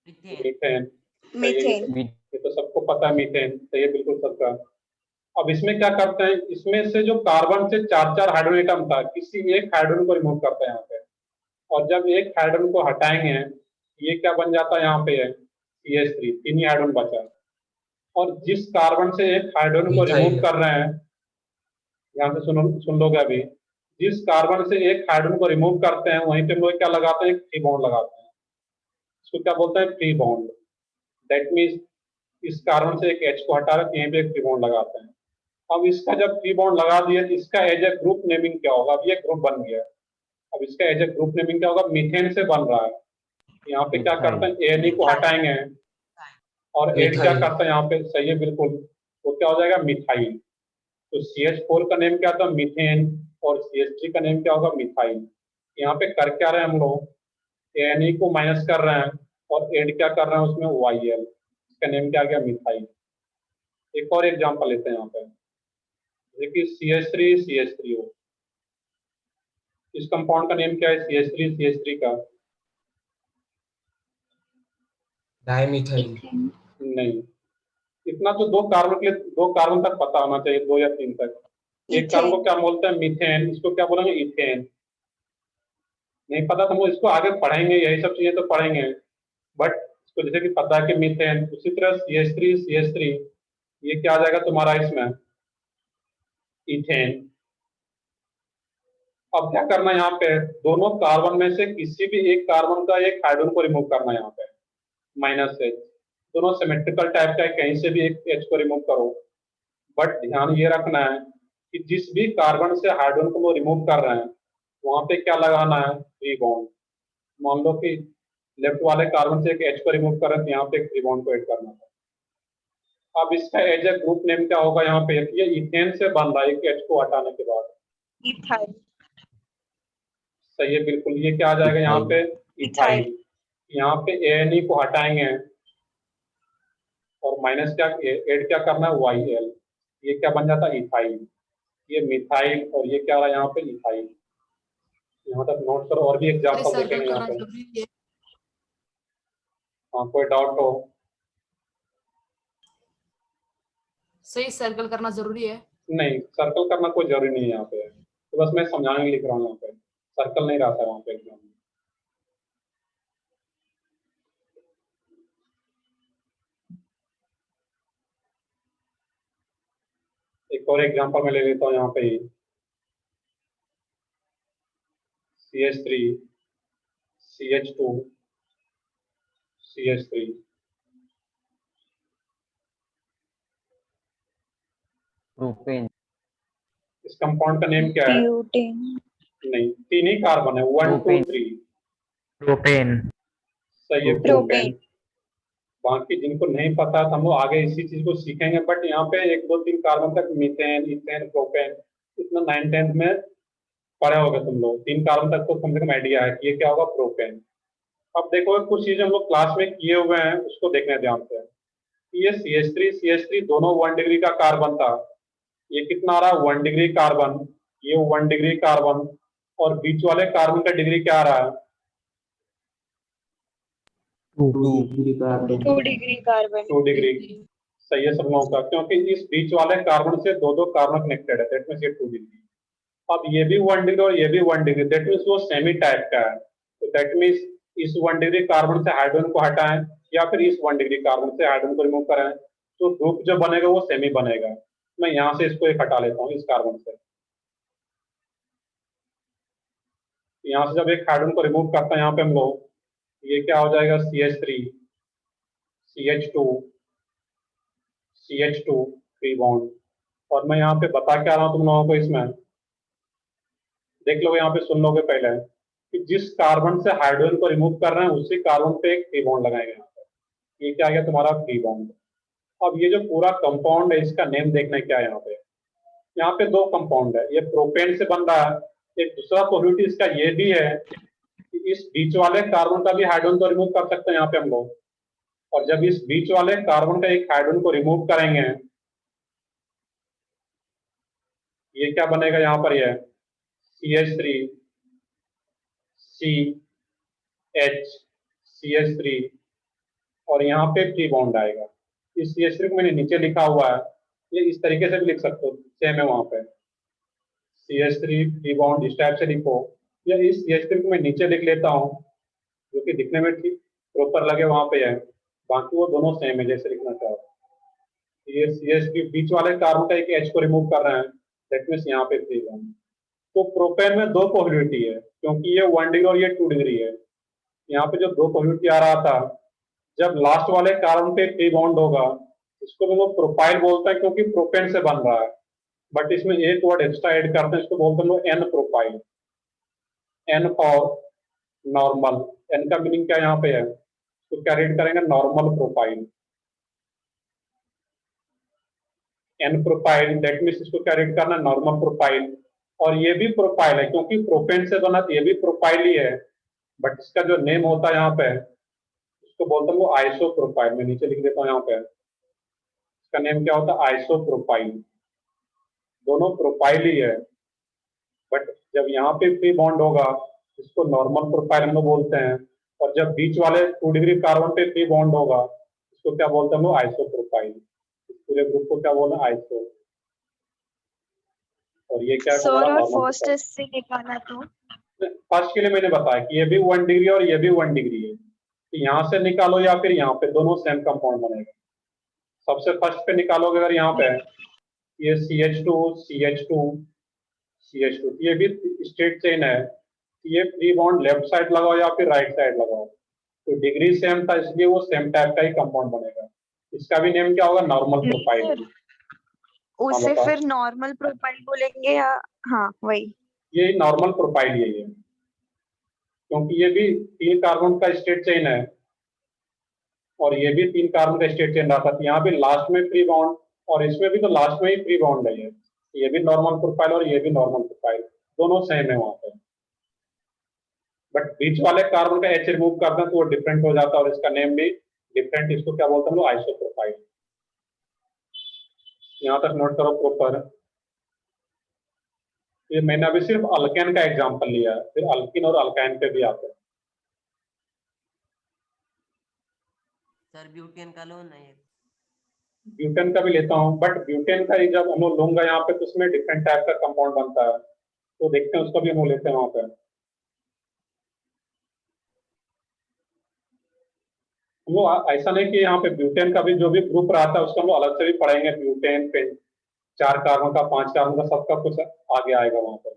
मीथेन। मीथेन। ये तो सबको पता है, मीथेन। तो ये बिल्कुल सबका। अब इसमें क्या करते हैं, इसमें से जो कार्बन से 4-4 हाइड्रोजन एटम था, किसी एक हाइड्रोजन को रिमूव करते हैं यहाँ पे, और जब एक हाइड्रोजन को हटाएंगे ये क्या बन जाता है यहाँ पे है, CH3। 3 ही हाइड्रोजन बचा है। और जिस कार्बन से एक हाइड्रोजन को रिमूव कर रहे हैं, यहाँ पे सुन लोगे अभी, जिस कार्बन से एक हाइड्रोजन को रिमूव करते हैं वहीं पे हम लोग क्या लगाते हैं, फ्री बॉन्ड लगाते हैं। इसको क्या बोलते हैं, फ्री बॉन्ड। दैट मीन्स इस कार्बन से एक H को हटा रहे यहीं पे एक फ्री बॉन्ड लगाते हैं। अब इसका जब फ्री बॉन्ड लगा दिया तो इसका एज ए ग्रुप नेमिंग क्या होगा, अब ये ग्रुप बन गया। अब इसका एज ए ग्रुप नेमिंग क्या होगा, मीथेन से बन रहा है। यहाँ पे क्या करते हैं, ANE को हटाएंगे और एड क्या करता है यहाँ पे, सही है बिल्कुल, वो क्या हो जाएगा, मिथाइल। तो CH4 का नेम क्या था, मीथेन, और CH3 का नेम क्या होगा, मिथाइल। यहाँ पे कर क्या रहे हैं हम लोग, ANE को माइनस कर रहे हैं और एड क्या कर रहे हैं उसमें, YL। इसका नेम क्या आ गया, मिथाइल। एक और एग्जांपल लेते हैं यहाँ पे, देखिए CH3 हो, इस कंपाउंड का नेम क्या है, CH3 का डाइमिथाइल। नहीं, इतना तो 2 कार्बन के लिए 2 कार्बन तक पता होना चाहिए, 2 या 3 तक। एक कार्बन को क्या बोलते हैं, मीथेन। इसको क्या बोलेंगे, इथेन। नहीं पता तो हम इसको आगे पढ़ेंगे, यही सब चीजें तो पढ़ेंगे, बट इसको जैसे कि पता है कि मीथेन। उसी तरह CH3 ये क्या आ जाएगा तुम्हारा इसमें, इथेन। अब क्या करना है यहाँ पे, दोनों कार्बन में से किसी भी एक कार्बन का एक हाइड्रोजन को रिमूव करना है यहाँ पे, -H। दोनों सिमेट्रिकल टाइप का है, कहीं से भी एक H को रिमूव करो। बट ध्यान ये रखना है कि जिस भी कार्बन से हाइड्रोजन को वो रिमूव कर रहे हैं वहां पे क्या लगाना है, फ्री बॉन्ड। मान लो कि लेफ्ट वाले कार्बन से एक H को रिमूव कर रहे हैं तो यहाँ पे एक फ्री बॉन्ड को ऐड करना है। अब इसका एज ए ग्रुप नेम क्या होगा यहाँ पे, ये इथेन से बन रहा है एक H को हटाने के बाद, इथाइल। सही है बिल्कुल। ये क्या आ जाएगा यहाँ पे, इथाइल। यहाँ पे ANE को हटाएंगे और माइनस क्या एड क्या करना है, YL। ये क्या बन जाता है, इथाइल। ये मिथाइल, और ये क्या रहा यहाँ पे, इथाइल। यहाँ तक नोट करो, और भी एग्जांपल सर्कल देखेंगे यहाँ करना पे। जरूरी है। हाँ, कोई डाउट हो, सही सर्कल करना जरूरी है। नहीं सर्कल करना कोई जरूरी नहीं है यहाँ पे, तो बस मैं समझाने लिख रहा हूँ, यहाँ पे सर्कल नहीं रहता वहाँ पे एग्जाम में। एक और एग्जांपल मैं ले लेता हूँ यहाँ पे ही, CH3 CH2 CH3। प्रोपेन। इस कंपाउंड का नेम क्या है, ब्यूटेन। नहीं 3 ही कार्बन है, 1 2 3। प्रोपेन। सही है, प्रोपेन। प्रोपेन। बाकी जिनको नहीं पता तो हम लोग आगे इसी चीज को सीखेंगे, बट यहाँ पे 1 2 3 कार्बन तक मीथेन, इथेन, प्रोपेन इतना 9th 10th में पढ़े होगे तुम लोग। 3 कार्बन तक तो कम से कम आइडिया है कि ये क्या होगा, प्रोपेन। अब देखो कुछ चीजें हम लोग क्लास में किए हुए हैं, उसको देखने ध्यान से। ये CH3 दोनों 1 डिग्री का कार्बन था। ये कितना आ रहा है 1 डिग्री कार्बन, ये 1 डिग्री कार्बन, और बीच वाले कार्बन का डिग्री क्या आ रहा है? 2 डिग्री कार्बन 2 डिग्री। सही है सब लोगों का, क्योंकि इस बीच वाले कार्बन से दो कार्बन कनेक्टेड है, दैट मींस ये 2 डिग्री। अब ये भी 1 डिग्री और ये भी 1 डिग्री, दैट मींस वो सेमी टाइप का है। तो दैट मींस इस 1 डिग्री कार्बन से हाइड्रोजन को हटाएं या फिर इस 1 डिग्री कार्बन से हाइड्रोजन को रिमूव करें, तो ग्रुप जो बनेगा वो सेमी बनेगा। मैं यहाँ से इसको एक हटा लेता हूँ इस कार्बन से। यहाँ से जब एक हाइड्रोजन को रिमूव करता है यहाँ पे हम लोग, ये क्या हो जाएगा CH3 CH2 CH2 3 बॉन्ड। और मैं यहाँ पे बता क्या रहा हूँ तुम लोगों को, इसमें देख लो, यहाँ पे सुन लोगे पहले कि जिस कार्बन से हाइड्रोजन को रिमूव कर रहे हैं उसी कार्बन पे एक 3 बॉन्ड लगाएंगे यहाँ पे। ये क्या आ गया तुम्हारा 3 बॉन्ड। अब ये जो पूरा कंपाउंड है इसका नेम देखना क्या है यहाँ पे। यहाँ पे 2 कंपाउंड है, ये प्रोपेन से बन रहा है। एक दूसरा पॉसिबिलिटी इसका ये भी है कि इस बीच वाले कार्बन का भी हाइड्रोजन को रिमूव कर सकते हैं यहाँ पे हम लोग। और जब इस बीच वाले कार्बन का एक हाइड्रोजन को रिमूव करेंगे, ये क्या बनेगा यहाँ पर, ये CH3 CH3 और यहाँ पे 3 बॉन्ड आएगा। इस CH3 को मैंने नीचे लिखा हुआ है, ये इस तरीके से भी लिख सकते हो, सेम है वहां पे CH3 3 बॉन्ड इस टाइप से लिखो, या इस CH3 को मैं नीचे लिख लेता हूँ जो कि दिखने में ठीक प्रॉपर लगे वहां पे है। बाकी वो दोनों सेम है जैसे लिखना चाहो। ये CH3 बीच वाले कार्बन का एक H को रिमूव कर रहे हैं, दैट मींस यहाँ पे 3 बॉन्ड। तो प्रोपेन में 2 पॉसिबिलिटी है, क्योंकि ये 1 डिग्री और ये 2 डिग्री है। यहाँ पे जो 2 पॉसिबिलिटी आ रहा था, जब लास्ट वाले कार्बन पे 3 बॉन्ड होगा, इसको भी वो प्रोपाइल बोलता है क्योंकि प्रोपेन से बन रहा है। बट इसमें एक वर्ड एक्स्ट्रा ऐड करते हैं, इसको बोलते हैं लोग N propyl. N for normal. N का मीनिंग क्या यहाँ पे है, तो क्या रीड करेंगे, normal propyl. N propyl, that means इसको क्या रीड करना है, नॉर्मल प्रोपाइल। और ये भी प्रोपाइल है क्योंकि प्रोपेन से बना, ये भी प्रोपाइल ही है, बट इसका जो नेम होता है यहाँ पे इसको बोलते हैं वो आइसोप्रोपाइल। मैं नीचे लिख देता हूँ यहाँ पे, इसका नेम क्या होता है, आइसोप्रोपाइल। दोनों प्रोपाइल ही है, बट जब यहाँ पे 3 बॉन्ड होगा इसको नॉर्मल प्रोपाइल हम लोग बोलते हैं, और जब बीच वाले 2 डिग्री कार्बन पे 3 बॉन्ड होगा इसको क्या बोलते हैं हम लोग, आइसोप्रोपाइल। इस पूरे ग्रुप को क्या बोलना, आइसो। और ये क्या सर हमारा और नॉर्मल फर्स्ट से निकाला तो फर्स्ट के लिए मैंने बताया कि ये भी 1 डिग्री और ये भी 1 डिग्री है, तो यहाँ से निकालो या फिर यहाँ पे, दोनों सेम कंपाउंड बनेगा। सबसे फर्स्ट पे निकालोगे अगर यहाँ पे ये CH2 ये भी स्ट्रेट चेन है, ये 3 बॉन्ड लेफ्ट साइड लगाओ या फिर राइट साइड लगाओ, तो डिग्री सेम था इसलिए वो सेम टाइप का ही कंपाउंड बनेगा। इसका भी नेम क्या होगा, नॉर्मल प्रोफाइल। उसे बताओ। फिर नॉर्मल प्रोफाइल बोलेंगे या हाँ वही, ये नॉर्मल प्रोफाइल यही है क्योंकि ये भी 3 कार्बन का स्ट्रेट चेन है और ये भी 3 कार्बन का स्ट्रेट चेन रहता है। यहाँ भी लास्ट में 3 बॉन्ड और इसमें भी तो लास्ट में ही 3 बॉन्ड है। ये भी नॉर्मल प्रोफाइल और ये भी नॉर्मल प्रोफाइल, दोनों सेम है वहां पे। बट बीच वाले कार्बन का H रिमूव करते हैं तो वो डिफरेंट हो जाता है और इसका नेम भी डिफरेंट, इसको क्या बोलते हैं लोग, आइसोप्रोपाइल। यहाँ तक नोट करो प्रॉपर। ये मैंने अभी सिर्फ अल्केन का एग्जांपल लिया है, फिर अल्किन और अल्काइन पे भी आते हैं। सर ब्यूटेन का लो ना, ये ब्यूटेन का भी लेता हूँ, बट ब्यूटेन का ही जब हम लोग लूंगा यहाँ पे तो उसमें डिफरेंट टाइप का कंपाउंड बनता है, तो देखते हैं उसका भी हम लोग लेते हैं वहां पे। हम लोग ऐसा नहीं कि यहाँ पे ब्यूटेन का भी जो भी ग्रुप रहता है उसको हम लोग अलग से भी पढ़ेंगे, ब्यूटेन पे 4 कार्बन का 5 कार्बन का सबका कुछ आगे आएगा वहां पर।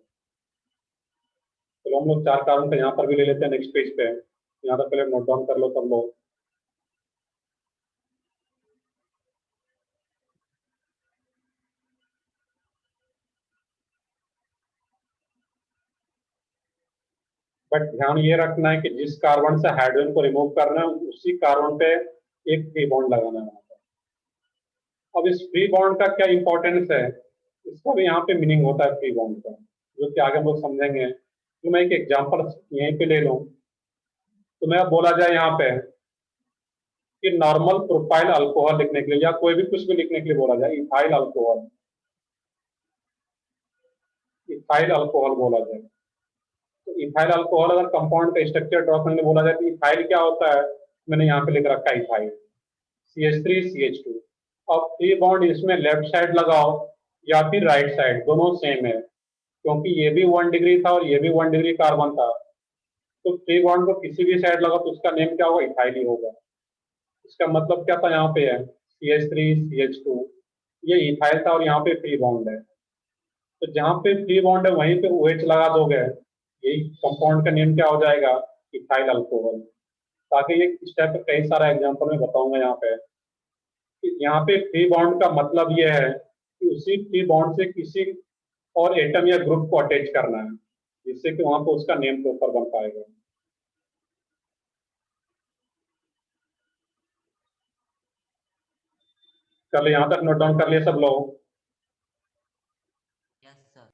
चलो हम लोग 4 कार्बन का यहाँ पर भी ले लेते हैं नेक्स्ट पेज पे। यहाँ तक पहले नोट डाउन कर लो सब लोग। बट ध्यान ये रखना है कि जिस कार्बन से हाइड्रोजन को रिमूव करना है उसी कार्बन पे एक फ्री बॉन्ड लगाना है वहां पर। अब इस फ्री बॉन्ड का क्या इंपॉर्टेंस है, इसका भी यहाँ पे मीनिंग होता है फ्री बॉन्ड का, जो कि आगे हम लोग समझेंगे। तो मैं एक एग्जांपल यहीं पे ले लूं। तो मैं अब बोला जाए यहाँ पे कि नॉर्मल प्रोपाइल अल्कोहल लिखने के लिए या कोई भी कुछ भी लिखने के लिए बोला जाए इथाइल अल्कोहल, इथाइल अल्कोहल बोला जाए। तो इथाइल अल्कोहल अगर कंपाउंड का स्ट्रक्चर ड्रॉ करने बोला जाए तो इथाइल क्या होता है, मैंने यहाँ पे लिख रखा है इथाइल CH3 CH2। अब 3 बॉन्ड इसमें लेफ्ट साइड लगाओ या फिर राइट साइड, दोनों सेम है क्योंकि ये भी 1 डिग्री था और ये भी 1 डिग्री कार्बन था। तो 3 बॉन्ड को किसी भी साइड लगाओ तो उसका नेम क्या होगा, इथाइल ही होगा। इसका मतलब क्या था, यहाँ पे है CH3 CH2, ये इथाइल था और यहाँ पे फ्री बॉन्ड है। तो जहाँ पे फ्री बॉन्ड है वहीं पे OH लगा दोगे, यही कंपाउंड का नेम क्या हो जाएगा, इथाइल अल्कोहल। ताकि ये इस टाइप का कई सारा एग्जांपल मैं बताऊंगा यहाँ पे कि यहाँ पे फ्री बॉन्ड का मतलब ये है कि उसी फ्री बॉन्ड से किसी और एटम या ग्रुप को अटैच करना है जिससे कि वहां पे उसका नेम प्रॉपर बन पाएगा। चलो यहाँ तक नोट डाउन कर लिए सब लोग? Yes sir.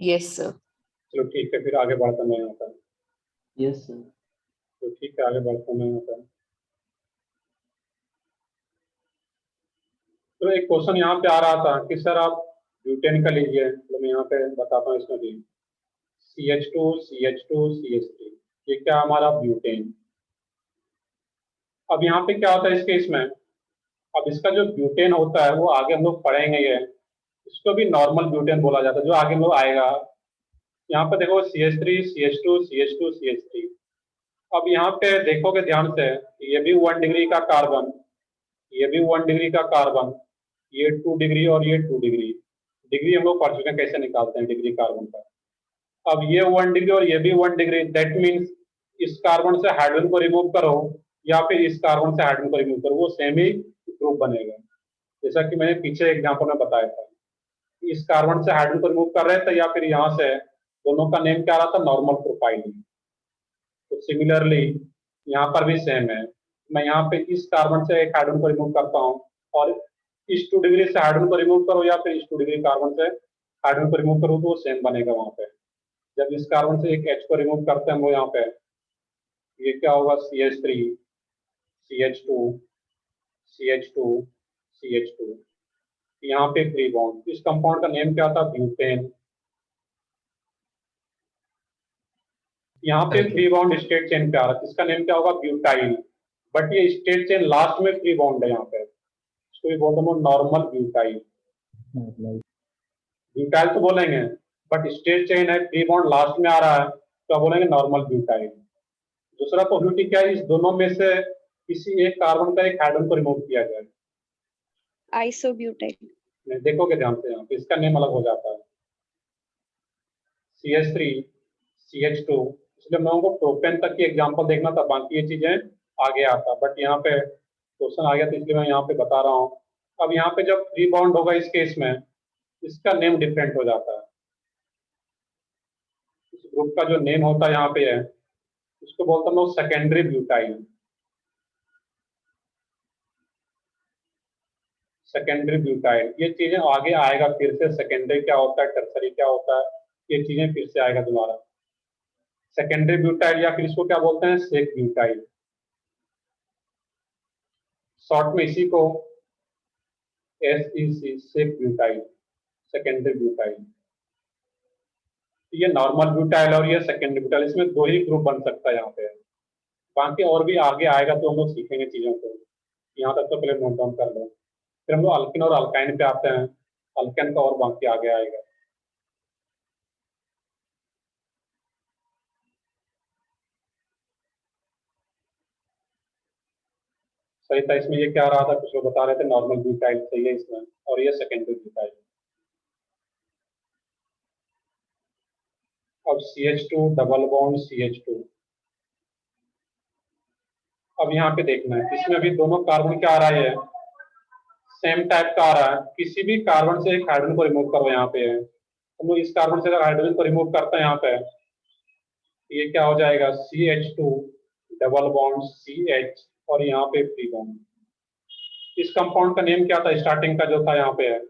Yes, sir. चलो ठीक है, फिर आगे बढ़ता मैं यहाँ पर। Yes sir. तो ठीक है, आगे बढ़ता मैं यहाँ पर। तो एक क्वेश्चन यहाँ पे आ रहा था कि सर आप ब्यूटेन का लीजिए, तो मैं यहाँ पे बताता हूँ इसमें भी CH2 CH2 CH3, ये क्या हमारा ब्यूटेन। अब यहाँ पे क्या होता है इस केस में, अब इसका जो ब्यूटेन होता है वो आगे हम लोग पढ़ेंगे, ये इसको भी नॉर्मल ब्यूटेन बोला जाता है जो आगे हम लोग आएगा। यहाँ पे देखो CH3 CH2 CH2 CH3। अब यहाँ पे देखोगे ध्यान से, ये भी 1 डिग्री का कार्बन, ये भी 1 डिग्री का कार्बन, ये 2 डिग्री और ये 2 डिग्री। डिग्री हम लोग पढ़ चुके हैं कैसे निकालते हैं डिग्री कार्बन का। अब ये 1 डिग्री और ये भी 1 डिग्री, दैट मीन्स इस कार्बन से हाइड्रोजन को रिमूव करो या फिर इस कार्बन से हाइड्रोजन को रिमूव करो, वो सेम ही ग्रुप बनेगा। जैसा कि मैंने पीछे एग्जांपल में बताया था, इस कार्बन से हाइड्रोजन को रिमूव कर रहे थे या फिर यहाँ से, दोनों का नेम क्या आ रहा था, नॉर्मल प्रोफाइलिंग। तो सिमिलरली यहाँ पर भी सेम है, मैं यहाँ पे इस कार्बन से एक हाइड्रोजन को रिमूव करता हूँ और इस 2 डिग्री से हाइड्रोजन को रिमूव करो या फिर इस 2 डिग्री कार्बन से हाइड्रोजन को रिमूव करो तो वो सेम बनेगा वहां पे। जब इस कार्बन से एक H को रिमूव करते हैं हम लोग यहाँ पे, ये क्या होगा, CH3 CH2 CH2 CH2, यहाँ पे फ्री बॉन्ड। इस कंपाउंड का नेम क्या था, ब्यूटेन। यहाँ पे फ्री बॉन्ड स्टेट चेन पे आ रहा है, इसका नेम क्या होगा, ब्यूटाइल। बट ये स्टेट चेन लास्ट में फ्री बॉन्ड है यहाँ पे, इसको भी बोलते हैं नॉर्मल ब्यूटाइल। ब्यूटाइल तो बोलेंगे बट स्टेट चेन है, फ्री बॉन्ड लास्ट में आ रहा है तो आप बोलेंगे नॉर्मल ब्यूटाइल। दूसरा पॉसिबिलिटी क्या है, इस दोनों में से किसी एक कार्बन का एक हाइड्रोजन को रिमूव किया जाए, आइसोब्यूटाइल। देखोगे ध्यान से यहाँ पे इसका नेम अलग हो जाता है, CH3 CH2। इसलिए मैं उनको प्रोपेन तक की एग्जांपल देखना था, बाकी ये चीजें आगे आता, बट यहाँ पे क्वेश्चन आ गया तो इसलिए मैं यहाँ पे बता रहा हूँ। अब यहाँ पे जब फ्री बॉन्ड होगा इस केस में, इसका नेम डिफरेंट हो जाता है। इस ग्रुप का जो नेम होता है यहाँ पे है, इसको बोलता हूँ सेकेंडरी ब्यूटाइल। सेकेंडरी ब्यूटाइल, ये चीजें आगे आएगा फिर से, सेकेंडरी क्या होता है, टर्सरी क्या होता है, ये चीजें फिर से आएगा दोबारा। सेकेंडरी ब्यूटाइल या फिर इसको क्या बोलते हैं, सेक ब्यूटाइल, शॉर्ट में इसी को SEC, sec butyl, secondary butyl. ये नॉर्मल ब्यूटाइल और ये सेकेंडरी ब्यूटाइल, इसमें 2 ही ग्रुप बन सकता है यहाँ पे। बाकी और भी आगे आएगा तो हम लोग सीखेंगे चीजों को, यहाँ तक तो पहले नोट डाउन कर लो। फिर हम लोग अल्किन और अल्काइन पे आते हैं, अल्केन का और बाकी आगे आएगा। सही था, इसमें ये क्या रहा था, कुछ लोग बता रहे थे नॉर्मल ब्यूटाइल सही है इसमें, और ये सेकेंडरी ब्यूटाइल। अब CH2 डबल बॉन्ड CH2, अब यहाँ पे देखना है, इसमें भी दोनों कार्बन क्या आ रहा है, सेम टाइप का आ रहा है। किसी भी कार्बन से एक हाइड्रोजन को रिमूव करो, यहाँ पे है हम लोग इस कार्बन से अगर हाइड्रोजन को रिमूव करते हैं यहाँ पे, ये क्या हो जाएगा, CH2 डबल बॉन्ड CH और यहाँ पे फ्री बॉन्ड। इस कंपाउंड का नेम क्या था, स्टार्टिंग का जो था यहाँ पे है,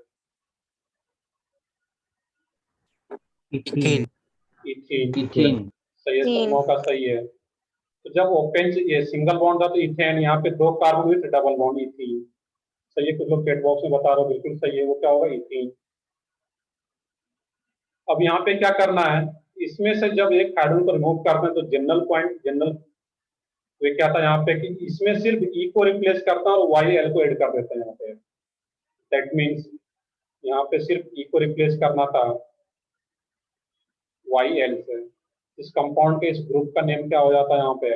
इथीन। इथीन। इथीन। सही है, सबों का सही है। तो जब ओपन ये सिंगल बॉन्ड था तो इथेन, यहाँ पे 2 carbon with double bond ethene. सही है, कुछ लोग चैट बॉक्स में बता रहे हो, बिल्कुल सही है, वो क्या होगा इथीन। अब यहाँ पे क्या करना है, इसमें से जब एक हाइड्रोजन को रिमूव करते हैं तो जनरल वे क्या था यहाँ पे कि इसमें सिर्फ ई को रिप्लेस करता है और वाई एल को ऐड कर देते हैं यहाँ पे। दैट मीन्स यहाँ पे सिर्फ ई को रिप्लेस करना था वाई एल से। इस कंपाउंड के इस ग्रुप का नेम क्या हो जाता है यहाँ पे,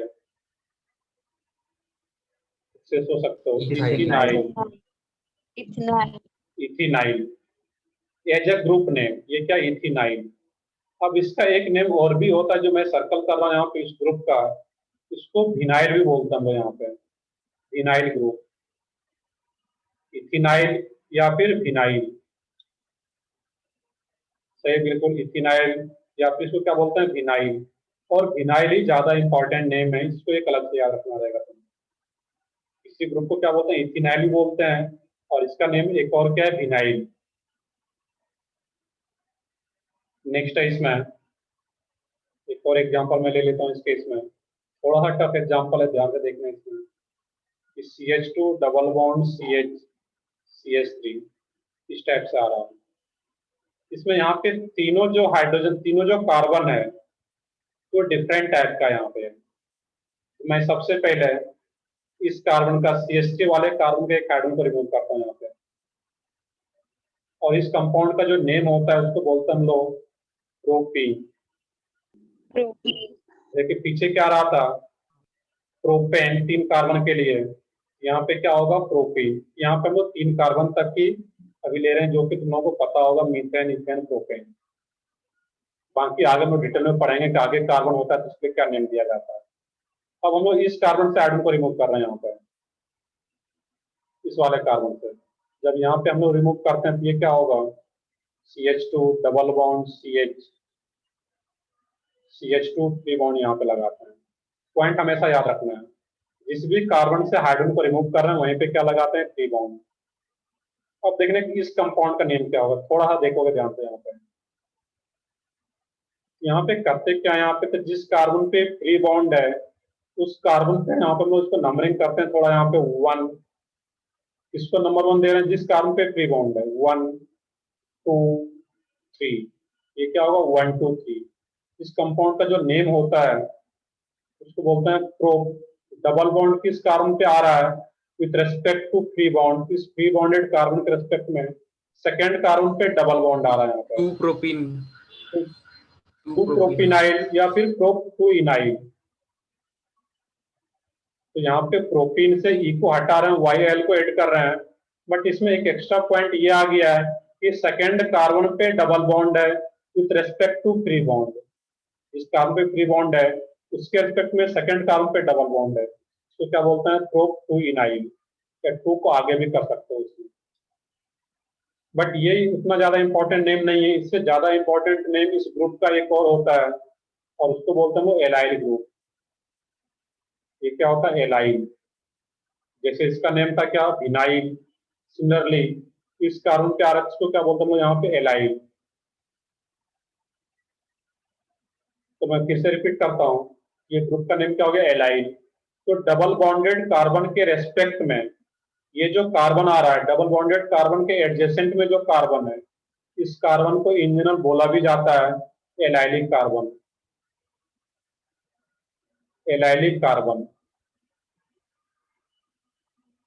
से सोच सकते हो, ethenyl. Ethanol. Ethenyl as a group name, ये क्या इथेनाइल। अब इसका एक नेम और भी होता है जो मैं सर्कल कर रहा हूँ यहाँ पे इस ग्रुप का, इसको विनाइल भी बोलता हूँ यहाँ पे, विनाइल ग्रुप, इथेनाइल या फिर विनाइल। सही, बिल्कुल इथेनाइल या फिर इसको क्या बोलते हैं विनाइल। और विनाइल ही ज्यादा इंपॉर्टेंट नेम है, इसको एक अलग से याद रखना रहेगा। इसी ग्रुप को क्या बोलते हैं, इथेनाइल भी बोलते हैं, और इसका नेम एक और क्या है, विनाइल। नेक्स्ट है इसमें एक और एग्जांपल मैं ले लेता हूँ। इसके इसमें थोड़ा सा टफ एग्जांपल है, ध्यान से देखना। इसमें CH2 डबल बॉन्ड CH3 इस टाइप से आ रहा है। इसमें यहाँ पे तीनों जो हाइड्रोजन, तीनों जो कार्बन है वो डिफरेंट टाइप का यहाँ पे है। तो मैं सबसे पहले इस कार्बन का CH3 वाले कार्बन के एक हाइड्रोजन को रिमूव करता हूँ यहाँ पे, और इस कंपाउंड का जो नेम होता है उसको बोलते हैं हम लोग प्रोपीन। देखिए पीछे क्या रहा था, प्रोपेन 3 कार्बन के लिए, यहाँ पे क्या होगा प्रोपीन। यहाँ पे हम लोग 3 कार्बन तक की अभी ले रहे हैं, जो कि तुम लोगों को पता होगा, मीथेन, इथेन, प्रोपेन। बाकी आगे हम लोग डिटेल में पढ़ेंगे कि आगे कार्बन होता है तो उसके क्या नेम दिया जाता है। अब हम लोग इस कार्बन से हाइड्रोजन को रिमूव कर रहे हैं यहाँ पे, इस वाले कार्बन से। जब यहाँ पे हम लोग रिमूव करते हैं तो ये क्या होगा, CH2 double bond CH2 3 bond यहाँ पे लगाते हैं। पॉइंट हमेशा याद रखना है, जिस भी कार्बन से हाइड्रोजन को रिमूव कर रहे हैं वहीं पे क्या लगाते हैं, 3 बॉन्ड। अब देखने की इस कंपाउंड का नेम क्या होगा, थोड़ा सा देखोगे ध्यान से। यहाँ पे करते क्या, यहाँ पे तो जिस कार्बन पे 3 बॉन्ड है उस कार्बन पे यहाँ पे हम उसको नंबरिंग करते हैं थोड़ा। यहाँ पे 1, इसको नंबर 1 दे रहे हैं, जिस कार्बन पे 3 बॉन्ड है 1 2 3, ये क्या होगा 1 2 3। इस कंपाउंड का जो नेम होता है उसको बोलते हैं प्रोप। डबल बॉन्ड किस कार्बन पे आ रहा है, विथ रेस्पेक्ट टू 3 बॉन्ड, इस 3 बॉन्डेड कार्बन के रेस्पेक्ट में सेकंड कार्बन पे डबल बॉन्ड आ रहा है यहाँ पे, 2 प्रोपीन, 2 प्रोपीनाइल या फिर प्रोप 2 इनाइल। तो यहाँ पे प्रोपीन से ई को हटा रहे हैं, वाई एल को ऐड कर रहे हैं, बट इसमें एक एक्स्ट्रा पॉइंट ये आ गया है कि सेकंड कार्बन पे डबल बॉन्ड है विथ रेस्पेक्ट टू 3 बॉन्ड। इस कार्बन पे 3 बॉन्ड है, उसके रेस्पेक्ट में सेकंड कार्बन पे डबल बॉन्ड है, तो क्या बोलते हैं प्रोप 2 इनाइल। या 2 को आगे भी कर सकते हो इसमें, बट ये उतना ज्यादा इंपॉर्टेंट नेम नहीं है। इससे ज्यादा इंपॉर्टेंट नेम इस ग्रुप का एक और होता है, और उसको बोलते हैं वो एलाइल ग्रुप। ये क्या होता है, एलाइल। जैसे इसका नेम था क्या, विनाइल, सिमिलरली इस कार्बन के आरएक्स को क्या बोलते हैं यहाँ पे, एलाइल। तो मैं फिर से रिपीट करता हूँ, ये ग्रुप का नेम क्या हो गया, एलाइल। तो डबल बॉन्डेड कार्बन के रेस्पेक्ट में ये जो कार्बन आ रहा है, डबल बॉन्डेड कार्बन के एडजेसेंट में जो कार्बन है, इस कार्बन को इन जनरल बोला भी जाता है एलाइलिक कार्बन। एलाइलिक कार्बन,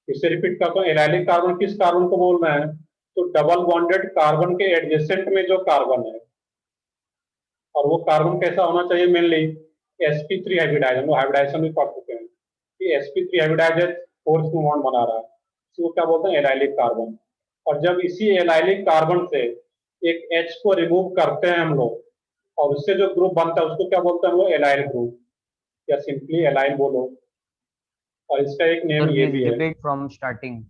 फिर से रिपीट करता हूँ, एलाइलिक कार्बन किस कार्बन को बोल रहे हैं, तो डबल बॉन्डेड कार्बन के एडजेसेंट में जो कार्बन है। और वो कार्बन कैसा होना चाहिए, मेनली sp3 हाइब्रिडाइजन। वो हाइब्रिडाइजेशन भी पढ़ चुके हैं कि sp3 हाइब्रिडाइजन फोर्स में बॉन्ड बना रहा है, इसको क्या बोलते हैं, एलाइलिक कार्बन। और जब इसी एलाइलिक कार्बन से एक H को रिमूव करते हैं हम लोग, और उससे जो ग्रुप बनता है उसको क्या बोलते हैं, वो एलाइल ग्रुप, या सिंपली एलाइल बोलो। और इसका एक नेम ये भी है। Repeat from starting.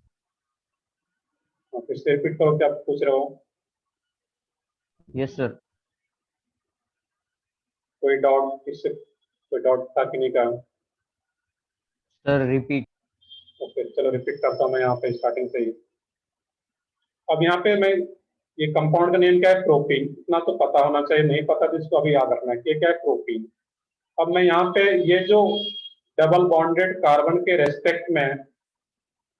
फिर से रिपीट करो, क्या पूछ रहे हो, यस सर। कोई डाउट, इससे कोई डाउट था कि नहीं का? Sir repeat. ओके चलो रिपीट करता हूँ मैं यहाँ पे स्टार्टिंग से ही। अब यहाँ पे मैं, ये कंपाउंड का नेम क्या है, प्रोपीन। इतना तो पता होना चाहिए, नहीं पता तो इसको अभी याद रखना है कि क्या है, प्रोपीन। अब मैं यहाँ पे ये जो डबल बॉन्डेड कार्बन के रेस्पेक्ट में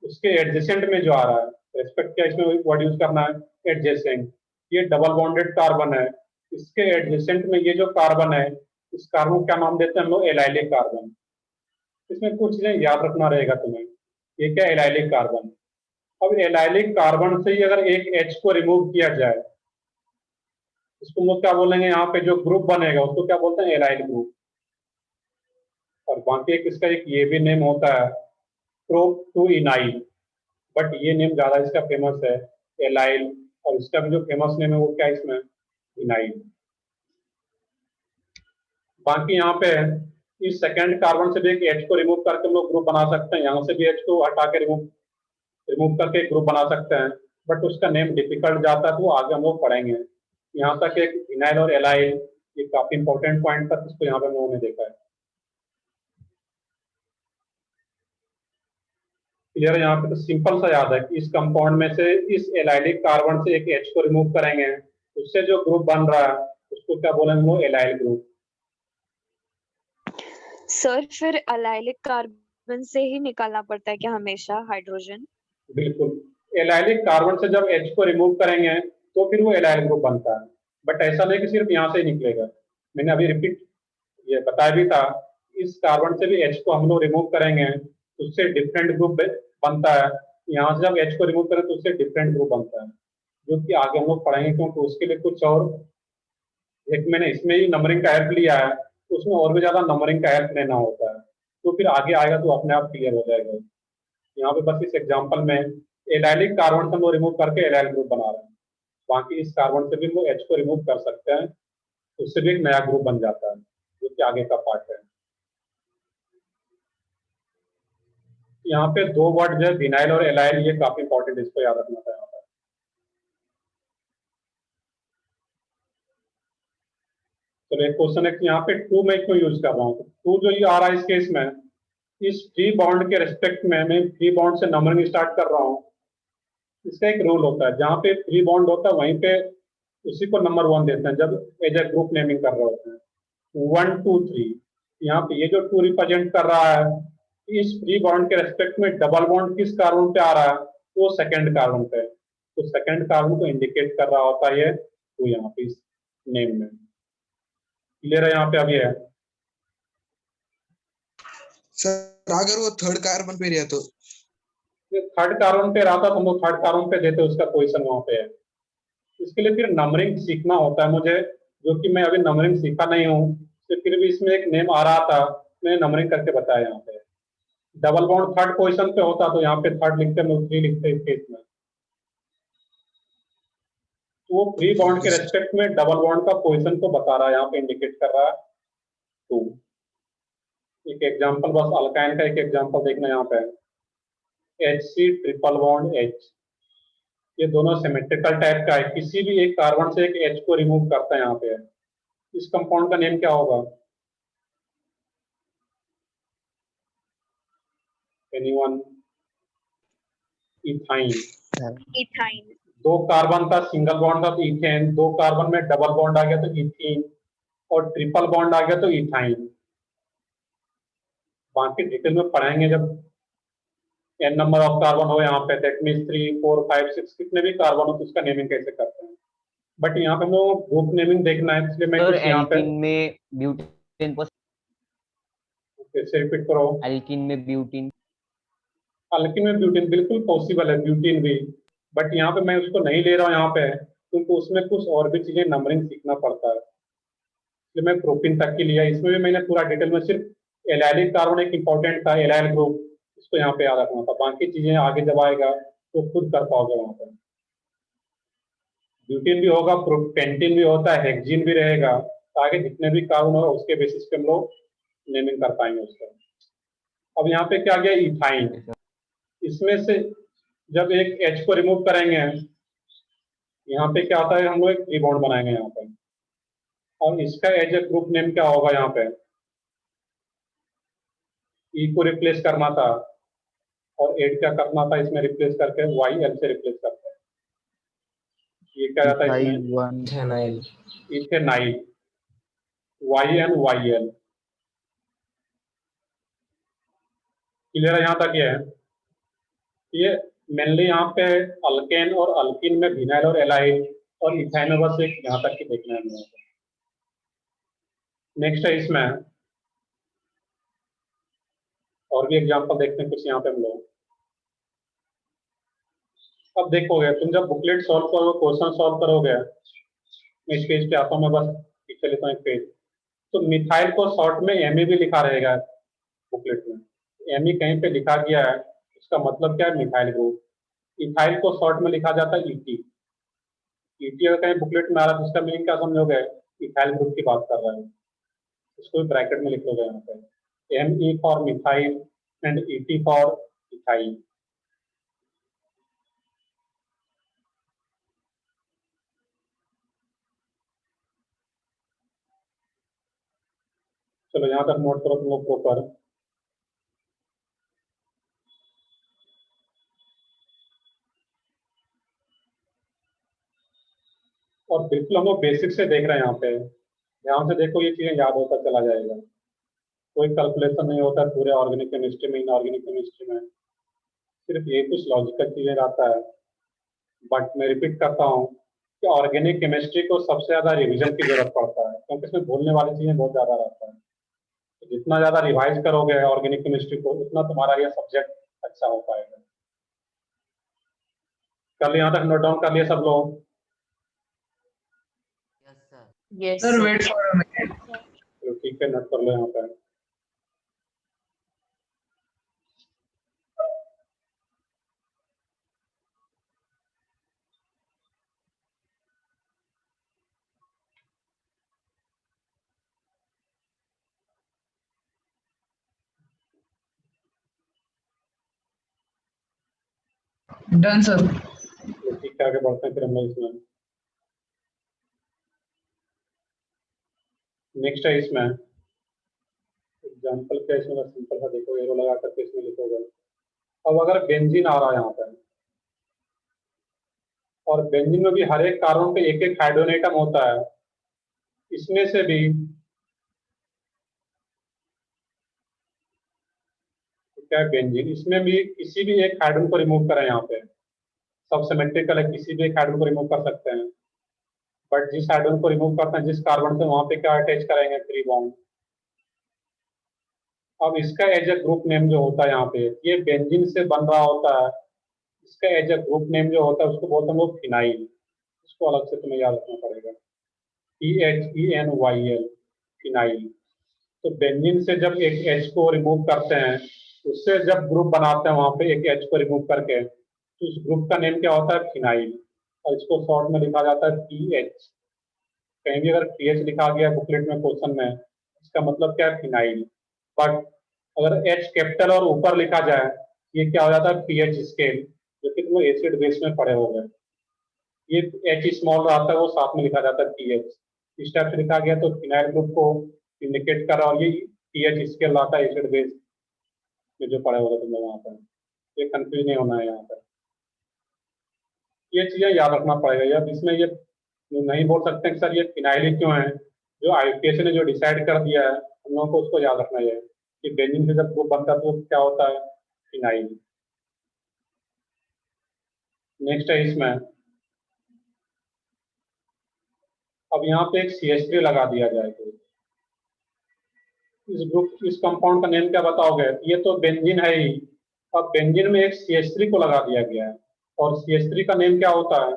उसके एडजेसेंट में जो आ रहा है, रेस्पेक्ट क्या इसमें वर्ड यूज करना है, एडजेसेंट। ये डबल बॉन्डेड कार्बन है, इसके एडजेसेंट में ये जो कार्बन है, इस कार्बन का नाम देते हैं हम लोग एलाइलिक कार्बन। इसमें कुछ चीजें याद रखना रहेगा तुम्हें। ये क्या एलाइलिक कार्बन। अब एलाइलिक कार्बन से ही अगर एक H को रिमूव किया जाए, इसको हम लोग क्या बोलेंगे, यहाँ पे जो ग्रुप बनेगा उसको क्या बोलते हैं, एलाइल ग्रुप। और बाकी एक इसका एक ये भी नेम होता है प्रोप टू इनाइल, बट ये नेम ज्यादा इसका फेमस है एलाइल, और इसका भी जो फेमस नेम है वो क्या है इसमें, इनाइल। बाकी यहाँ पे इस सेकेंड कार्बन से भी एक H को रिमूव करके हम लोग ग्रुप बना सकते हैं, यहाँ से भी H को हटा के रिमूव करके ग्रुप बना सकते हैं, बट उसका नेम डिफिकल्ट जाता है तो वो आगे हम लोग पढ़ेंगे। यहाँ तक एक इनाइल और एलाइल ये काफी इंपॉर्टेंट पॉइंट था, इसको यहाँ पे हम लोगों ने देखा है। क्लियर, यहाँ पे तो सिंपल सा याद है कि इस कंपाउंड में से इस एलाइलिक कार्बन से एक H को रिमूव करेंगे, उससे जो ग्रुप बन रहा है उसको क्या बोलेंगे, वो एलाइल ग्रुप। सर फिर अलाइलिक कार्बन से ही निकालना पड़ता है क्या हमेशा हाइड्रोजन? बिल्कुल, एलाइलिक कार्बन से जब H को रिमूव करेंगे तो फिर वो एलाइल ग्रुप बनता है, बट ऐसा नहीं कि सिर्फ यहाँ से ही निकलेगा। मैंने अभी रिपीट ये बताया भी था, इस कार्बन से भी H को हम लोग रिमूव करेंगे उससे डिफरेंट ग्रुप बनता है, यहाँ से जब H को रिमूव करें तो उससे डिफरेंट ग्रुप बनता है, जो कि आगे हम लोग पढ़ेंगे, क्योंकि उसके लिए कुछ और एक मैंने इसमें ही नंबरिंग का हेल्प लिया है, उसमें और भी ज्यादा नंबरिंग का हेल्प लेना होता है, तो फिर आगे आएगा तो अपने आप क्लियर हो जाएगा। यहाँ पे बस इस एग्जांपल में एलाइलिक कार्बन से हम लोग रिमूव करके एलाइल ग्रुप बना रहे हैं, बाकी इस कार्बन से भी हम लोग H को रिमूव कर सकते हैं, उससे भी एक नया ग्रुप बन जाता है, जो कि आगे का पार्ट है। यहाँ पे दो वर्ड जो है विनाइल और एलाइल, ये काफी इंपॉर्टेंट, इसको याद रखना था यहाँ पर। चलो एक क्वेश्चन है कि यहाँ पे टू मैं क्यों यूज कर रहा हूँ, टू जो ये आ रहा है इस केस में, इस फ्री बॉन्ड के रेस्पेक्ट में मैं फ्री बॉन्ड से नंबरिंग स्टार्ट कर रहा हूँ। इसका एक रूल होता है, जहाँ पे फ्री बॉन्ड होता है वहीं पे उसी को नंबर 1 देते हैं जब एज ए ग्रुप नेमिंग कर रहे होते हैं, 1 2 3। यहाँ पे ये जो 2 रिप्रेजेंट कर रहा है, इस फ्री बॉन्ड के रेस्पेक्ट में डबल बॉन्ड किस कार्बन पे आ रहा है, वो सेकंड कार्बन पे, तो सेकंड कार्बन को इंडिकेट कर रहा होता है ये तो यहाँ पे इस नेम में। क्लियर है यहाँ पे अभी है? सर अगर वो थर्ड कार्बन पे रहा तो? थर्ड कार्बन पे रहा था तो हम लोग थर्ड कार्बन पे देते, उसका पोजीशन वहां पे है। इसके लिए फिर नंबरिंग सीखना होता है मुझे, जो कि मैं अभी नंबरिंग सीखा नहीं हूँ, तो फिर भी इसमें एक नेम आ रहा था, मैंने नंबरिंग करके बताया। यहाँ पे डबल बॉन्ड थर्ड पोजीशन पे होता तो यहाँ पे थर्ड लिखते हैं, 3 लिखते इस केस में। तो वो फ्री बॉन्ड के रेस्पेक्ट में डबल बॉन्ड का पोजीशन को बता रहा है, यहाँ पे इंडिकेट कर रहा है 2। एक एग्जांपल बस अल्काइन का एक एग्जांपल देखना यहाँ पे, HC ट्रिपल बॉन्ड H, ये दोनों सिमेट्रिकल टाइप का है, किसी भी एक कार्बन से एक H को रिमूव करता है यहाँ पे। इस कंपाउंड का नेम क्या होगा, एनीवन? इथाइन। इथाइन। 2 कार्बन था, सिंगल बॉन्ड था तो इथेन, 2 कार्बन में डबल बॉन्ड आ गया तो इथीन, और ट्रिपल बॉन्ड आ गया तो इथाइन। बाकी डिटेल में पढ़ाएंगे जब n नंबर ऑफ कार्बन हो यहाँ पे, दैट मींस 3 4 5 6 कितने भी कार्बन हो तो उसका नेमिंग कैसे करते हैं। बट यहाँ पे हम लोग ग्रुप नेमिंग देखना है, इसलिए मैं सर कुछ यहाँ पे एल्कीन में ब्यूटेन फिर से रिपीट करो। एल्कीन में ब्यूटीन अल्किन में ब्यूटेन बिल्कुल पॉसिबल है, ब्यूटीन भी, बट यहाँ पे मैं उसको नहीं ले रहा हूँ यहाँ पे, क्योंकि उसमें कुछ और भी चीजें नंबरिंग सीखना पड़ता है, इसलिए मैं प्रोपीन तक की लिया। इसमें भी मैंने पूरा डिटेल में सिर्फ एलाइलिक कार्बन एक इंपॉर्टेंट था, एलाइल ग्रुप, इसको यहाँ पे याद रखना था, बाकी चीजें आगे जब आएगा तो खुद कर पाओगे। वहां पर ब्यूटीन भी होगा, पेंटीन भी होता है, हेक्सीन भी रहेगा, तो आगे जितने भी कार्बन होगा उसके बेसिस पे हम लोग नेमिंग कर पाएंगे उसका। अब यहाँ पे क्या गया, इथाइन। इसमें से जब एक H को रिमूव करेंगे, यहाँ पे क्या होता है, हम लोग एक ट्री बॉन्ड बनाएंगे यहाँ पे, और इसका एज ए ग्रुप नेम क्या होगा, यहाँ पे E को रिप्लेस करना था और 8 क्या करना था, इसमें रिप्लेस करके YL से रिप्लेस करते हैं। ये क्या रहता है इसमें, ethenyl. Ethenyl, YN YL। Clear है यहाँ तक? ये मेनली यहाँ पे अल्केन और अल्किन में विनाइल और एलाइड और इथाइन में बस एक यहाँ तक की देखना है हम लोगों को। नेक्स्ट है इसमें और भी एग्जांपल देखते हैं कुछ यहाँ पे हम लोग। अब देखोगे तुम जब बुकलेट सॉल्व करोगे, क्वेश्चन सॉल्व करोगे, मैं इस पेज पे आता हूँ, मैं बस पीछे लेता हूँ एक पेज, तो मिथाइल को शॉर्ट में एमई भी लिखा रहेगा बुकलेट में। एमई कहीं पे लिखा गया है, इसका मतलब क्या है? Methyl group. इथाइल को शॉर्ट में लिखा जाता है ईटी। ईटी अगर कहीं बुकलेट में आ रहा है तो इसका मीनिंग क्या समझोगे? इथाइल ग्रुप की बात कर रहा है। इसको भी ब्रैकेट में लिख लोगे यहाँ पे, ME for methyl and ET for ethyl. चलो यहाँ तक नोट करो तुम लोग प्रॉपर। और बिल्कुल हम लोग बेसिक से देख रहे हैं यहाँ पे, ध्यान से देखो, ये चीजें याद होता चला जाएगा। कोई कैलकुलेशन नहीं होता पूरे ऑर्गेनिक केमिस्ट्री में, इनऑर्गेनिक केमिस्ट्री में, सिर्फ ये कुछ लॉजिकल चीजें रहता है। बट मैं रिपीट करता हूँ कि ऑर्गेनिक केमिस्ट्री को सबसे ज्यादा रिवीजन की जरूरत पड़ता है, क्योंकि इसमें भूलने वाली चीजें बहुत ज्यादा रहता है। तो जितना ज्यादा रिवाइज करोगे ऑर्गेनिक केमिस्ट्री को, उतना तुम्हारा ये सब्जेक्ट अच्छा हो पाएगा। कल यहाँ तक नोट डाउन कर लिए सब लोग? Yes sir. Yes, sir. Wait for a minute. चलो ठीक है, नोट कर लो यहाँ पे। Done, sir. चलो ठीक है, आगे बढ़ते हैं फिर हम लोग इसमें। नेक्स्ट है इसमें एग्जाम्पल क्या है, इसमें बस सिंपल सा देखो, एरो लगा करके इसमें लिखोगे। अब अगर बेंजीन आ रहा है यहाँ पे, और बेंजीन में भी हर एक कार्बन पे एक एक हाइड्रोजन एटम होता है, इसमें से भी क्या है बेंजीन, इसमें भी किसी भी एक हाइड्रोजन को रिमूव करें यहाँ पे, सब सिमेट्रिकल है, किसी भी एक हाइड्रोजन को रिमूव कर सकते हैं। बट जिस हाइड्रोजन को रिमूव करते हैं जिस कार्बन से, वहां पे क्या अटैच करेंगे? Free bond. अब इसका एज ए ग्रुप नेम जो होता है यहाँ पे, ये बेंजीन से बन रहा होता है, इसका एज ए ग्रुप नेम जो होता है उसको बोलते हैं लोग फिनाइल। इसको अलग से तुम्हें याद रखना पड़ेगा, PHENYL, फिनाइल। तो बेंजीन से जब एक H को रिमूव करते हैं, उससे जब ग्रुप बनाते हैं वहां पे एक H को रिमूव करके, तो उस ग्रुप का नेम क्या होता है? फिनाइल। और इसको शॉर्ट में लिखा जाता है PH। कहीं भी अगर PH लिखा गया बुकलेट में, क्वेश्चन में, इसका मतलब क्या है? फिनाइल। बट अगर H कैपिटल और ऊपर लिखा जाए, ये क्या हो जाता है? pH स्केल, जो कि तुम एसिड बेस में पढ़े हो गए। ये H स्मॉल रहता है, वो साथ में लिखा जाता है pH। इस टाइप से लिखा गया तो फिनाइल ग्रुप को इंडिकेट कर रहा है, और ये pH स्केल रहता है एसिड बेस में, जो पढ़े होगा तुम लोग वहां पर। ये कंफ्यूज नहीं होना है यहाँ पर, ये चीजें याद रखना पड़ेगा। यार इसमें ये नहीं बोल सकते कि सर ये फिनाइल ही क्यों है, जो आईयूपीएसी ने जो डिसाइड कर दिया है हम लोगों को उसको याद रखना है कि बेंजीन से जब ग्रुप बनता है तो क्या होता है? फिनाइल। नेक्स्ट है इसमें, अब यहाँ पे एक CH3 लगा दिया जाए तो इस कंपाउंड का नेम क्या बताओगे? ये तो बेंजीन है ही, अब बेंजीन में एक CH3 को लगा दिया गया है, और CH3 का नेम क्या होता है?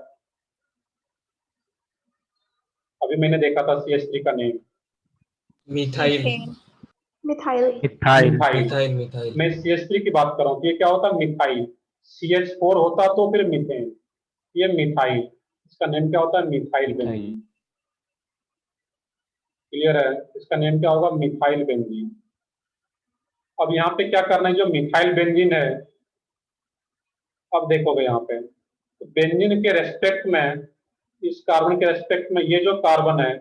अभी मैंने देखा था CH3 का name methyl methyl. Methyl. Methyl methyl मैं CH3 की बात कर रहा हूँ, ये क्या होता है? मिथाइल। CH4 होता तो फिर मीथेन, ये मिथाइल, इसका नेम क्या होता है? Methyl benzene. क्लियर है? इसका नेम क्या होगा? Methyl benzene. अब यहाँ पे क्या करना है, जो मिथाइल बेंजीन है, अब देखोगे यहाँ पे तो बेंजीन के रेस्पेक्ट में, इस कार्बन के रेस्पेक्ट में, ये जो कार्बन है,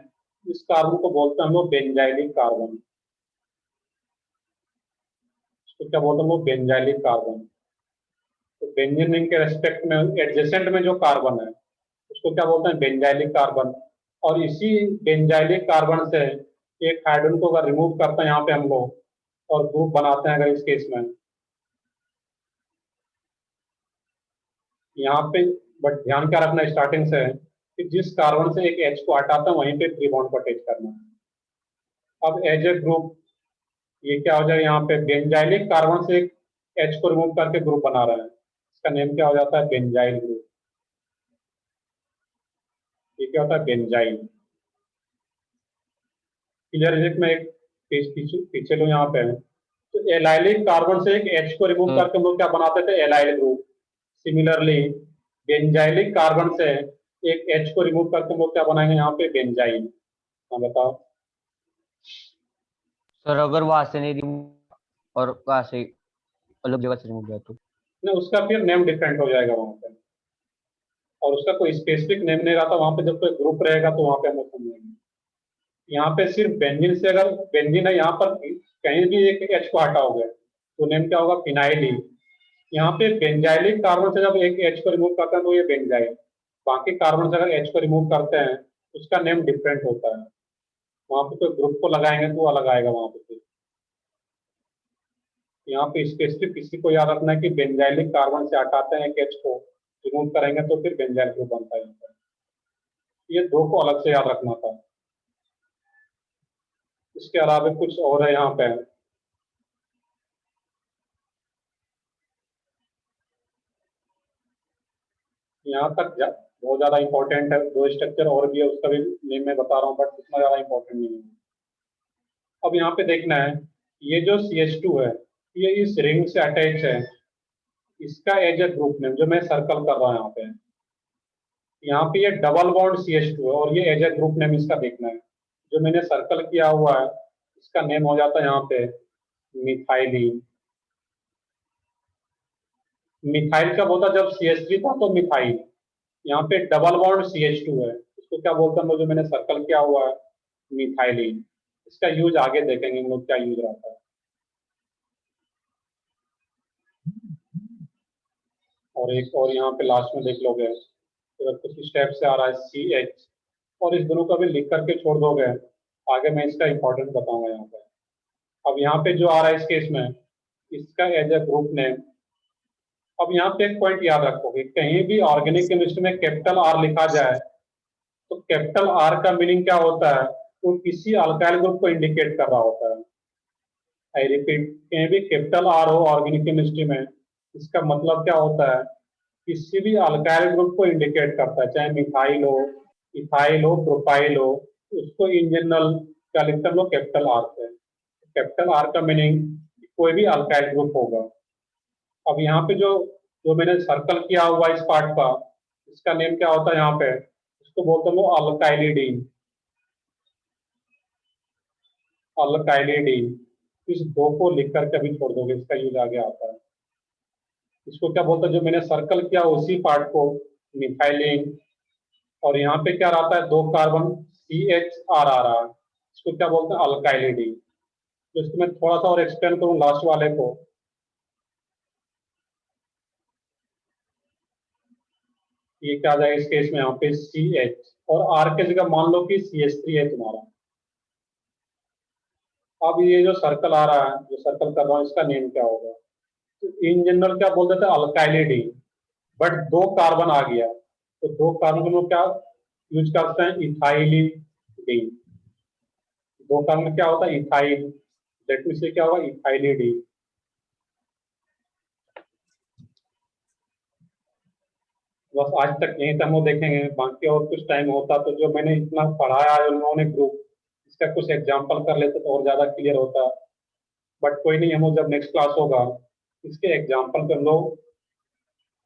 इस कार्बन को बोलते हैं हम लोग बेंजाइलिक कार्बन। इसको क्या बोलते हैं हम लोग? Benzylic carbon. तो बेंजीन के रेस्पेक्ट में एडजेसेंट में जो कार्बन है उसको क्या बोलते हैं? Benzylic carbon. और इसी बेंजाइलिक कार्बन से एक हाइड्रोजन को अगर रिमूव करते हैं यहाँ पे हम लोग, और ग्रुप बनाते हैं अगर इस केस में, यहाँ पे बट ध्यान क्या रखना स्टार्टिंग से है कि जिस कार्बन से एक H को हटाता है वहीं पे 3 बॉन्ड को अटैच करना है। अब एज ए ग्रुप ये क्या हो जाए, यहाँ पे बेंजाइलिक कार्बन से एक H को रिमूव करके ग्रुप बना रहे हैं, इसका नेम क्या हो जाता है, बेंजाइल ग्रुप। ये क्या होता है, बेंजाइल। क्लियर है? मैं एक पीछे लो यहाँ पे, तो एलाइलिक कार्बन से एक H को रिमूव करके हम लोग क्या बनाते थे, allyl group. Similarly benzylic carbon से एक H को रिमूव करके हम लोग क्या बनाएंगे, यहाँ पे बेंजाइल। हाँ बताओ। सर अगर वहां से नहीं रिमूव और वहां से अलग जगह से रिमूव किया तो ना, उसका फिर नेम डिफरेंट हो जाएगा वहां पे, और उसका कोई स्पेसिफिक नेम नहीं रहता वहां पे। जब कोई ग्रुप रहेगा तो वहां पे हम लोग समझेंगे। यहाँ पे सिर्फ बेंजीन से, अगर बेंजीन है यहाँ पर कहीं भी एक H को हटाओगे तो नेम क्या होगा, फिनाइलिन। यहाँ पे बेंजाइलिक कार्बन से जब एक H को रिमूव करते हैं तो ये बेंजाइल। बाकी कार्बन से अगर H को रिमूव करते हैं उसका नेम डिफरेंट होता है। वहां पे कोई ग्रुप को लगाएंगे तो अलग आएगा वहां पे। यहाँ पे स्पेसिफिक किसी को याद रखना है कि बेंजाइलिक कार्बन से हटाते हैं एक H को, रिमूव करेंगे तो फिर बेंजाइल ग्रुप बनता है। ये दो को अलग से याद रखना था। इसके अलावा कुछ और है यहाँ पे, यहाँ तक बहुत ज्यादा इंपॉर्टेंट है। दो स्ट्रक्चर और भी है, उसका भी नेम मैं बता रहा हूँ, बट इतना ज्यादा इंपॉर्टेंट नहीं है। अब यहाँ पे देखना है, ये जो CH2 है ये इस रिंग से अटैच है, इसका एज ए ग्रुप नेम जो मैं सर्कल कर रहा हूँ यहाँ पे ये डबल बॉन्ड CH2 है और ये एज ए ग्रुप नेम इसका देखना है। जो मैंने सर्कल किया हुआ है इसका नेम हो जाता है यहाँ पे मिथाइलिन। मिथाइल का बोलता जब CH3 था तो मिथाइल। यहाँ पे डबल बॉन्ड CH2 है, इसको क्या बोलते हैं, जो मैंने सर्कल किया हुआ है मिथाइलिन। इसका यूज आगे देखेंगे हम लोग क्या यूज रहता है। और एक और यहाँ पे लास्ट में देख लोगे, अगर कुछ स्टेप से आ रहा है CH, और इस दोनों को भी लिख करके छोड़ दोगे, आगे मैं इसका इंपॉर्टेंट बताऊंगा यहाँ पे। अब यहाँ पे जो आ रहा है इस केस में, इसका एज ए ग्रुप नेम। अब यहाँ पे एक पॉइंट याद रखोगे, कहीं भी ऑर्गेनिक केमिस्ट्री में कैपिटल R लिखा जाए तो कैपिटल R का मीनिंग क्या होता है, वो किसी अल्काइल ग्रुप को इंडिकेट कर रहा होता है। आई रिपीट, कहीं भी कैपिटल R हो ऑर्गेनिक केमिस्ट्री में, इसका मतलब क्या होता है, किसी भी अल्काइल ग्रुप को इंडिकेट करता है, चाहे मिथाइल हो, इथाइल हो, प्रोपाइल हो, उसको इन जनरल क्या लिखते हैं हम लोग, कैपिटल R से। कैपिटल R का मीनिंग कोई भी अल्काइल ग्रुप होगा। अब यहाँ पे जो मैंने सर्कल किया हुआ इस पार्ट का, इसका नेम क्या होता है यहाँ पे, इसको बोलते हैं अल्काइलिडीन। अल्काइलिडीन, इस दो को लिख कर कभी छोड़ दोगे, इसका यूज आगे आता है। इसको क्या बोलते हैं, जो मैंने सर्कल किया उसी पार्ट को मिथाइलिन, और यहाँ पे क्या रहता है, दो कार्बन CHR आ रहा है, इसको क्या बोलते हैं, अल्काइलिडीन। तो इसको मैं थोड़ा सा और एक्सप्लेन करूँ लास्ट वाले को। ये क्या आ जाएगा इस केस में, यहाँ पे CH और R के जगह मान लो कि CH3 है तुम्हारा। अब ये जो सर्कल आ रहा है, जो सर्कल कर रहा हूँ, इसका नेम क्या होगा, तो इन जनरल क्या बोलते थे, अल्काइलिडीन। बट दो कार्बन आ गया तो दो कार्बन को हम लोग क्या यूज करते हैं, इथाइलिडीन। दो कार्बन में क्या होता है, इथाइल, दैट मींस ये क्या होगा, इथाइलिडीन। बस आज तक यहीं तक हम लोग देखेंगे, बाकी और कुछ टाइम होता तो जो मैंने इतना पढ़ाया है उन्होंने ग्रुप, इसका कुछ एग्जांपल कर लेते तो और ज्यादा क्लियर होता। बट कोई नहीं, हम लोग जब नेक्स्ट क्लास होगा इसके एग्जांपल पे हम लोग,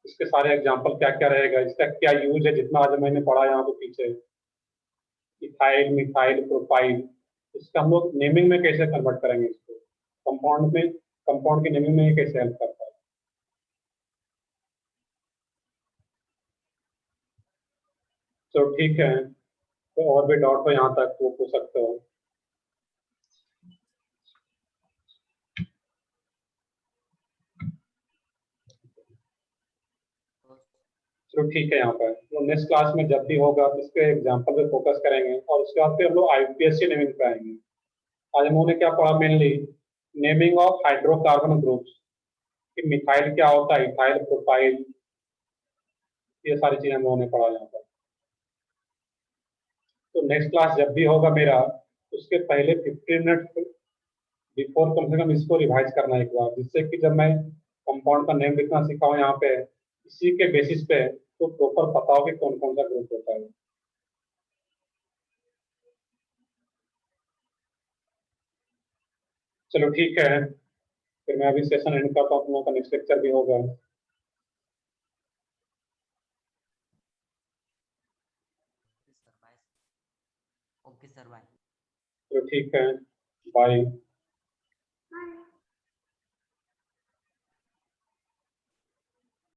इसके सारे एग्जांपल क्या क्या रहेगा, इसका क्या यूज है, जितना आज मैंने पढ़ा यहाँ पे पीछे, इथाइल, मिथाइल, प्रोपाइल, इसका हम लोग नेमिंग में कैसे कन्वर्ट करेंगे, इसको कंपाउंड में, कंपाउंड की नेमिंग में ये कैसे हेल्प करता है। तो ठीक है, तो और भी डाउट हो यहाँ तक वो पूछ सकते हो। चलो ठीक है, यहाँ पर तो नेक्स्ट क्लास में जब भी होगा इसके एग्जांपल पे फोकस करेंगे, और उसके बाद फिर हम लोग IUPAC नेमिंग पे आएंगे। आज हम लोगों ने क्या पढ़ा, mainly naming of hydrocarbon groups, कि मिथाइल क्या होता है, इथाइल, प्रोपाइल, ये सारी चीजें हम लोगों ने पढ़ा यहाँ पर। तो नेक्स्ट क्लास जब भी होगा मेरा, उसके पहले 15 मिनट बिफोर कम से कम इसको रिवाइज करना एक बार, जिससे कि जब मैं कंपाउंड का नेम लिखना सिखाऊं यहाँ पे, इसी के बेसिस पे तो प्रॉपर पता हो कि कौन कौन सा ग्रुप होता है। चलो ठीक है, फिर मैं अभी सेशन एंड करता हूँ, तुम लोगों का नेक्स्ट लेक्चर भी होगा। Okay sir bye. चलो ठीक है, बाय।